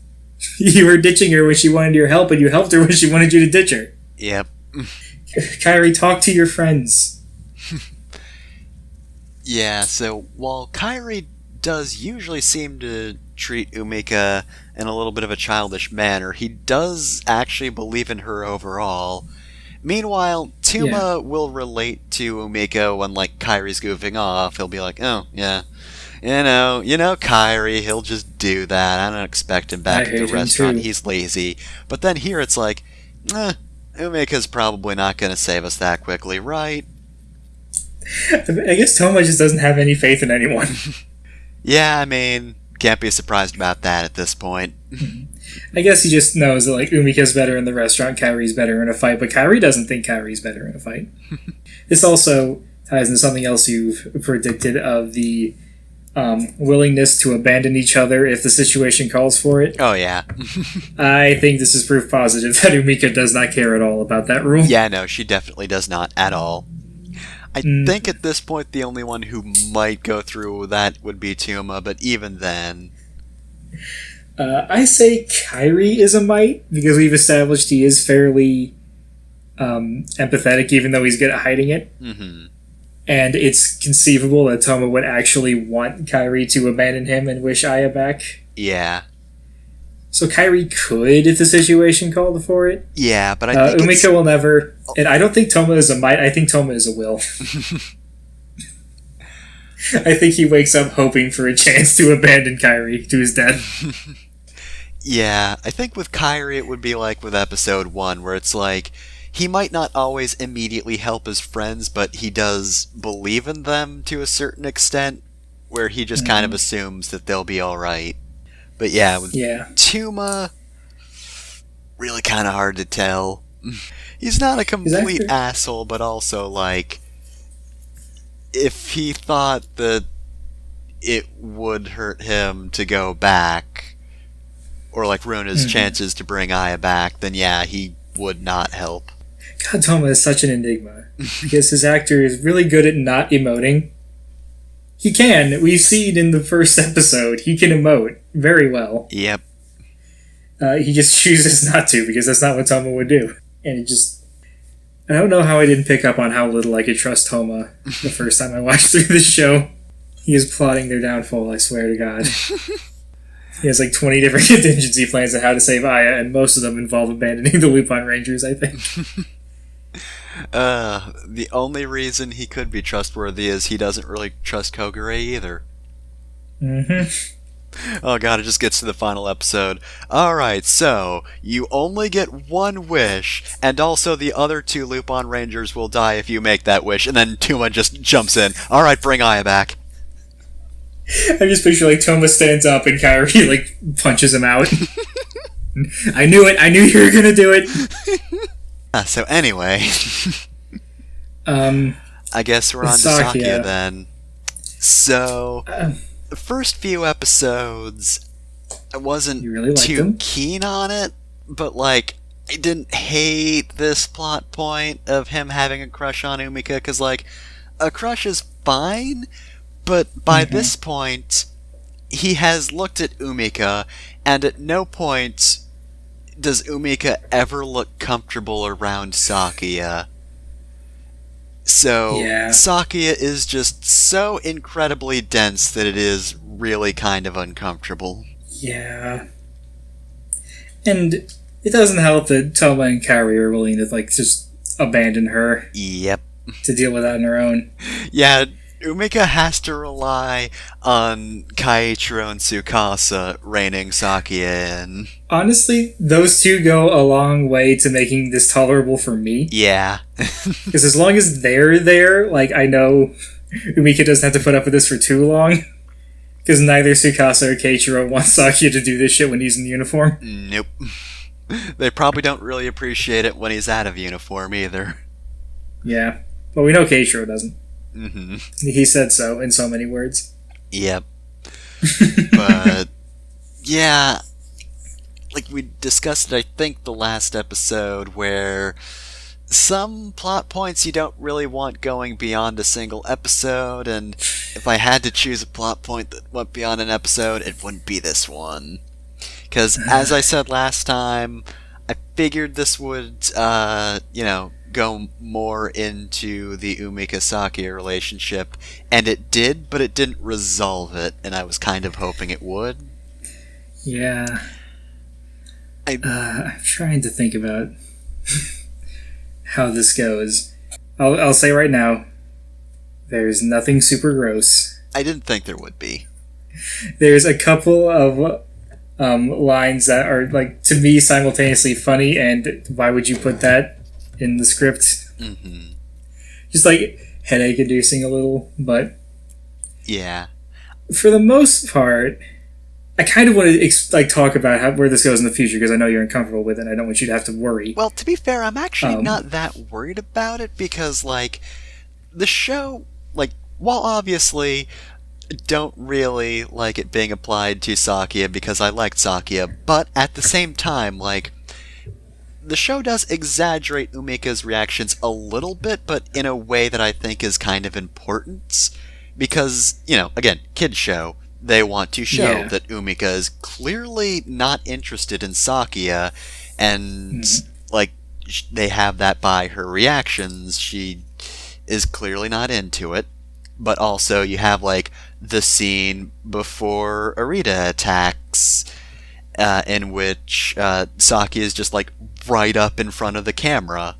You were ditching her when she wanted your help, and you helped her when she wanted you to ditch her. Yep. Kairi, talk to your friends. Yeah, so while Kairi does usually seem to treat Umika in a little bit of a childish manner, he does actually believe in her overall. Meanwhile, Tuma will relate to Umika when, like, Kairi's goofing off. He'll be like, oh, yeah, you know, Kairi, he'll just do that. I don't expect him back at the restaurant. He's lazy. But then here it's like, Umika's probably not going to save us that quickly, right? I guess Toma just doesn't have any faith in anyone. Yeah, I mean, can't be surprised about that at this point. I guess he just knows that, like, Umika's better in the restaurant, Kairi's better in a fight, but Kairi doesn't think Kairi's better in a fight. This also ties into something else you've predicted of the willingness to abandon each other if the situation calls for it. Oh, yeah. I think this is proof positive that Umika does not care at all about that rule. Yeah, no, she definitely does not at all. I think at this point the only one who might go through that would be Tuma, but even then... I say Kairi is a might, because we've established he is fairly empathetic, even though he's good at hiding it. Mm-hmm. And it's conceivable that Toma would actually want Kairi to abandon him and wish Aya back. Yeah. So Kairi could if the situation called for it. Yeah, but I think Umika will never. And I don't think Toma is a might. I think Toma is a will. I think he wakes up hoping for a chance to abandon Kairi to his death. Yeah, I think with Kairi it would be like with episode 1, where it's like, he might not always immediately help his friends, but he does believe in them to a certain extent, where he just kind of assumes that they'll be alright. But yeah, with Tuma, really kind of hard to tell. He's not a complete asshole, but also, like, if he thought that it would hurt him to go back, or, like, ruin his chances to bring Aya back, then yeah, he would not help. God, Toma is such an enigma. Because his actor is really good at not emoting. He can. We've seen in the first episode, he can emote very well. Yep. He just chooses not to, because that's not what Toma would do. And it just... I don't know how I didn't pick up on how little I could trust Toma the first time I watched through this show. He is plotting their downfall, I swear to God. He has like 20 different contingency plans on how to save Aya, and most of them involve abandoning the Lupin Rangers, I think. The only reason he could be trustworthy is he doesn't really trust Kogure either. Oh god, it just gets to the final episode. Alright, so, you only get one wish, and also the other 2 Lupin Rangers will die if you make that wish, and then Tuma just jumps in. Alright, bring Aya back. I just picture like Toma stands up and Kairi like punches him out. I knew it. I knew you were gonna do it. So anyway, I guess we're on to Sakia then. So the first few episodes, I wasn't really too keen on it, but like I didn't hate this plot point of him having a crush on Umika, because like a crush is fine. But by this point, he has looked at Umika, and at no point does Umika ever look comfortable around Sakia. So, Sakia is just so incredibly dense that it is really kind of uncomfortable. Yeah. And it doesn't help that Toma and Kairi are willing to, like, just abandon her. Yep. To deal with that on her own. Yeah, Umika has to rely on Kaiichiro and Tsukasa reining Sakia in. Honestly, those two go a long way to making this tolerable for me. Yeah. Because as long as they're there, like, I know Umika doesn't have to put up with this for too long. Because neither Tsukasa or Keiichiro want Sakia to do this shit when he's in uniform. Nope. They probably don't really appreciate it when he's out of uniform either. Yeah. But we know Keiichiro doesn't. Mm-hmm. He said so in so many words. Yep. But yeah, like we discussed it, I think, the last episode, where some plot points you don't really want going beyond a single episode, and if I had to choose a plot point that went beyond an episode, it wouldn't be this one. Because, as I said last time, I figured this would, go more into the Umika-Sakia relationship, and it did, but it didn't resolve it, and I was kind of hoping it would. Yeah. I'm trying to think about how this goes. I'll say right now, there's nothing super gross. I didn't think there would be. There's a couple of lines that are, like, to me, simultaneously funny, and why would you put that in the script. Mm-hmm. Just like headache-inducing a little, but Yeah. for the most part, I kind of want to talk about where this goes in the future because I know you're uncomfortable with it. And I don't want you to have to worry. Well, to be fair, I'm actually not that worried about it because, like, the show, like, while obviously don't really like it being applied to Sakia because I liked Sakia, but at the same time, like, the show does exaggerate Umika's reactions a little bit, but in a way that I think is kind of important because, you know, again, kids show. They want to show that Umika is clearly not interested in Sakia, and, like, they have that by her reactions. She is clearly not into it, but also you have, like, the scene before Arita attacks, in which Sakia is just, like, right up in front of the camera.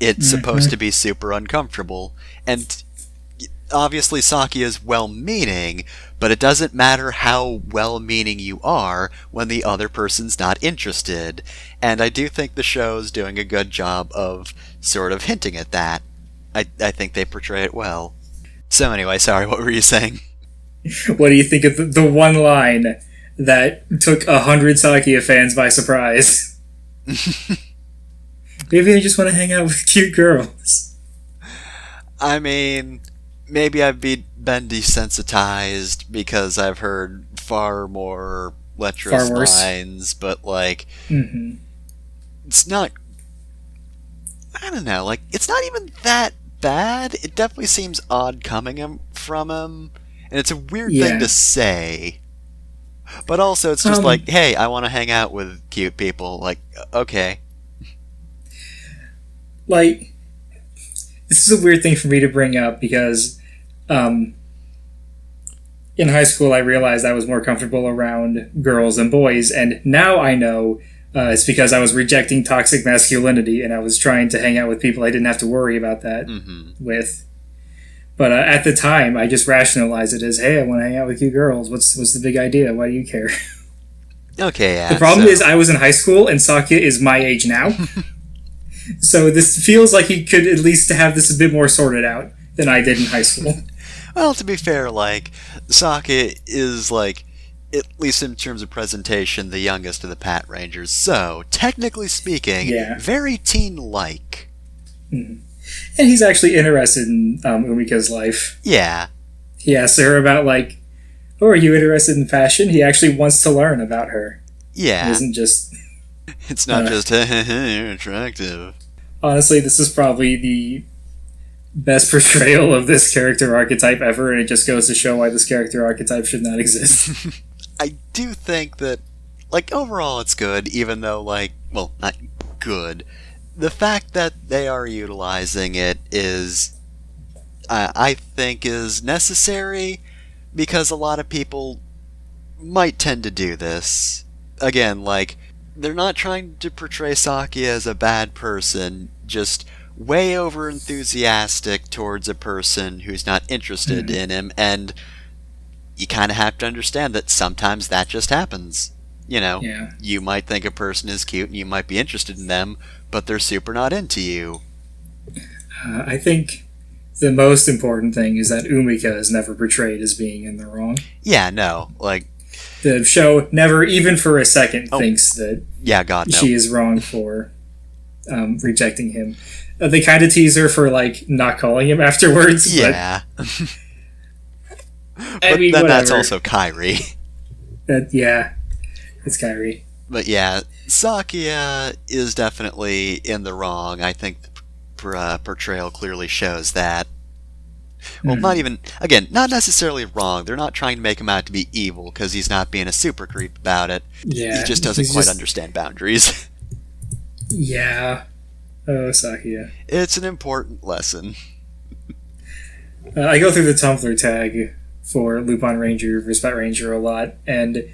It's supposed to be super uncomfortable, and obviously Sakia is well-meaning, but it doesn't matter how well-meaning you are when the other person's not interested. And I do think the show's doing a good job of sort of hinting at that. I think they portray it well. So anyway, sorry, what were you saying? What do you think of the one line that took 100 Sakia fans by surprise? Maybe I just want to hang out with cute girls. I mean, maybe I've been desensitized because I've heard far more lecherous lines, but, like, it's not... I don't know, like, it's not even that bad. It definitely seems odd coming from him, and it's a weird thing to say. But also, it's just like, hey, I want to hang out with cute people. Like, okay. Like, this is a weird thing for me to bring up because in high school I realized I was more comfortable around girls than boys, and now I know it's because I was rejecting toxic masculinity and I was trying to hang out with people I didn't have to worry about that with. But at the time, I just rationalized it as, hey, I want to hang out with you girls. What's the big idea? Why do you care? Okay, yeah. The problem is I was in high school and Sakia is my age now. So this feels like he could at least have this a bit more sorted out than I did in high school. Well, to be fair, like, Sakia is, like, at least in terms of presentation, the youngest of the Pat Rangers. So, technically speaking, very teen-like. And he's actually interested in Umika's life. Yeah. He asks her about, like, oh, are you interested in fashion? He actually wants to learn about her. Yeah. It isn't just... It's not just, you're attractive. Honestly, this is probably the best portrayal of this character archetype ever, and it just goes to show why this character archetype should not exist. I do think that, like, overall it's good, even though, like, well, not good. The fact that they are utilizing it is, I think, is necessary, because a lot of people might tend to do this. Again, like, they're not trying to portray Sakia as a bad person, just way over enthusiastic towards a person who's not interested in him, and you kind of have to understand that sometimes that just happens. You know, you might think a person is cute and you might be interested in them, but they're super not into you. I think the most important thing is that Umika is never portrayed as being in the wrong. Yeah, no, like... The show never, even for a second, thinks that she is wrong for rejecting him. They kind of tease her for, like, not calling him afterwards. Yeah. But, I mean, then that's also Kyrie. It's Kyrie. But yeah, Sakia is definitely in the wrong. I think the portrayal clearly shows that. Well, not even, again, not necessarily wrong. They're not trying to make him out to be evil because he's not being a super creep about it. Yeah, he just doesn't quite understand boundaries. Yeah. Oh, Sakia. It's an important lesson. I go through the Tumblr tag for Lupin Ranger vs. Pet Ranger a lot, and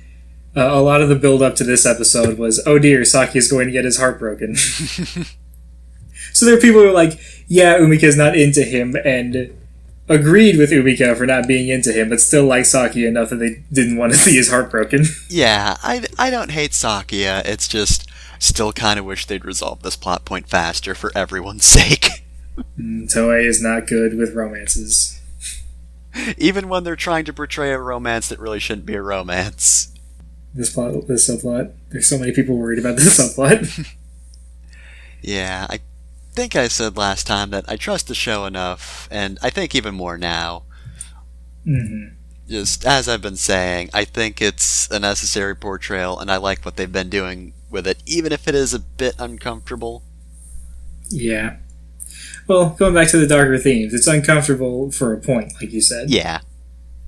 a lot of the build-up to this episode was, oh dear, Sakia's going to get his heart broken. So there are people who are like, yeah, Umika's not into him, and agreed with Umika for not being into him, but still like Sakia enough that they didn't want to see his heart broken. Yeah, I don't hate Sakia. It's just, Still kind of wish they'd resolve this plot point faster for everyone's sake. Toei is not good with romances. Even when they're trying to portray a romance that really shouldn't be a romance. This subplot. There's so many people worried about this subplot. Yeah, I think I said last time that I trust the show enough, and I think even more now. Mm-hmm. Just as I've been saying, I think it's a necessary portrayal, and I like what they've been doing with it, even if it is a bit uncomfortable. Yeah. Well, going back to the darker themes, it's uncomfortable for a point, like you said. Yeah.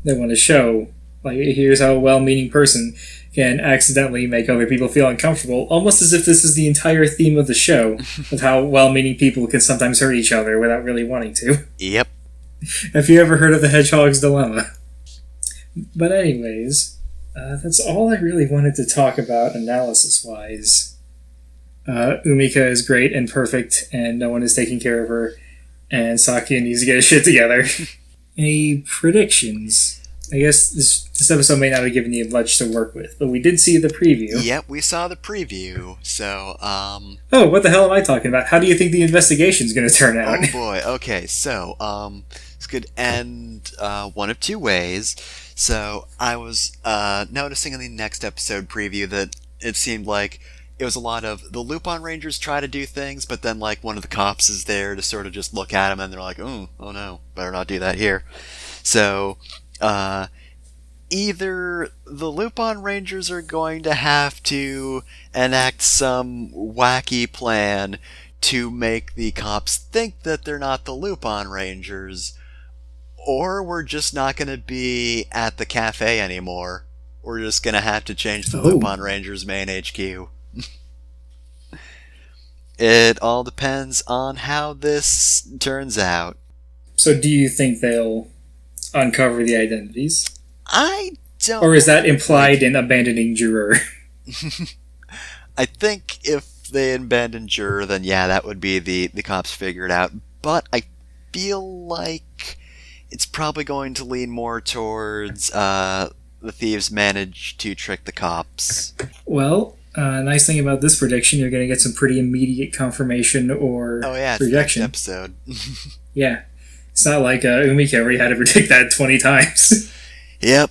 They want to show, like, here's how a well-meaning person can accidentally make other people feel uncomfortable, almost as if this is the entire theme of the show, of how well-meaning people can sometimes hurt each other without really wanting to. Yep. Have you ever heard of the Hedgehog's Dilemma? But anyways, that's all I really wanted to talk about analysis-wise. Umika is great and perfect, and no one is taking care of her, and Sakia needs to get his shit together. Any predictions? I guess this episode may not have given you much to work with, but we did see the preview. Yep, we saw the preview, so, Oh, what the hell am I talking about? How do you think the investigation's gonna turn out? Oh boy, okay, so, this could end, one of two ways. So, I was, noticing in the next episode preview that it seemed like it was a lot of the Lupin Rangers try to do things, but then, like, one of the cops is there to sort of just look at them, and they're like, oh no, better not do that here. So, either the Lupin Rangers are going to have to enact some wacky plan to make the cops think that they're not the Lupin Rangers, or we're just not going to be at the cafe anymore. We're just going to have to change the Lupin Rangers main HQ. It all depends on how this turns out. So do you think they'll uncover the identities? I don't... Or is that implied in abandoning Juror? I think if they abandon Juror, then yeah, that would be the cops figure it out. But I feel like it's probably going to lean more towards the thieves manage to trick the cops. Well, nice thing about this prediction, you're going to get some pretty immediate confirmation or projection. Next episode. Yeah. It's not like Umika where you had to predict that 20 times. Yep.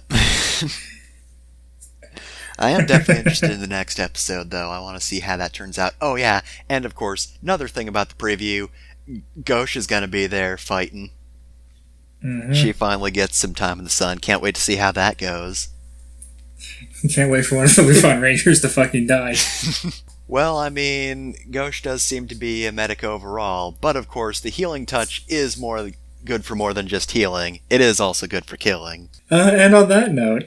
I am definitely interested in the next episode, though. I want to see how that turns out. Oh, yeah. And, of course, another thing about the preview, Ghosh is going to be there fighting. Mm-hmm. She finally gets some time in the sun. Can't wait to see how that goes. Can't wait for one of the Lupin Rangers to fucking die. Well, I mean, Ghosh does seem to be a medic overall, but of course the healing touch is more good for more than just healing. It is also good for killing. And on that note,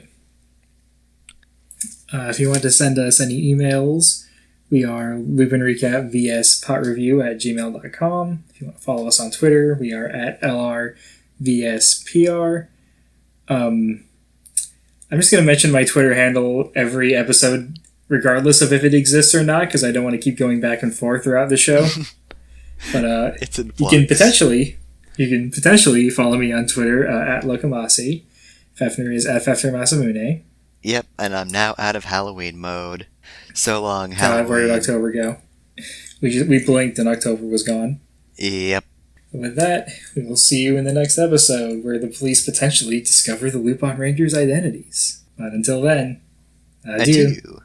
if you want to send us any emails, we are LupinRecap vs PatReview@gmail.com. If you want to follow us on Twitter, we are at LRVSPR. I'm just going to mention my Twitter handle every episode, regardless of if it exists or not, because I don't want to keep going back and forth throughout the show. But it's in you can potentially follow me on Twitter at Lokamasi. Fefner is at Fefner Masamune. Yep, and I'm now out of Halloween mode. So long, Halloween. Where did October go? We blinked and October was gone. Yep. With that, we will see you in the next episode, where the police potentially discover the Lupin Rangers' identities. But until then, adieu.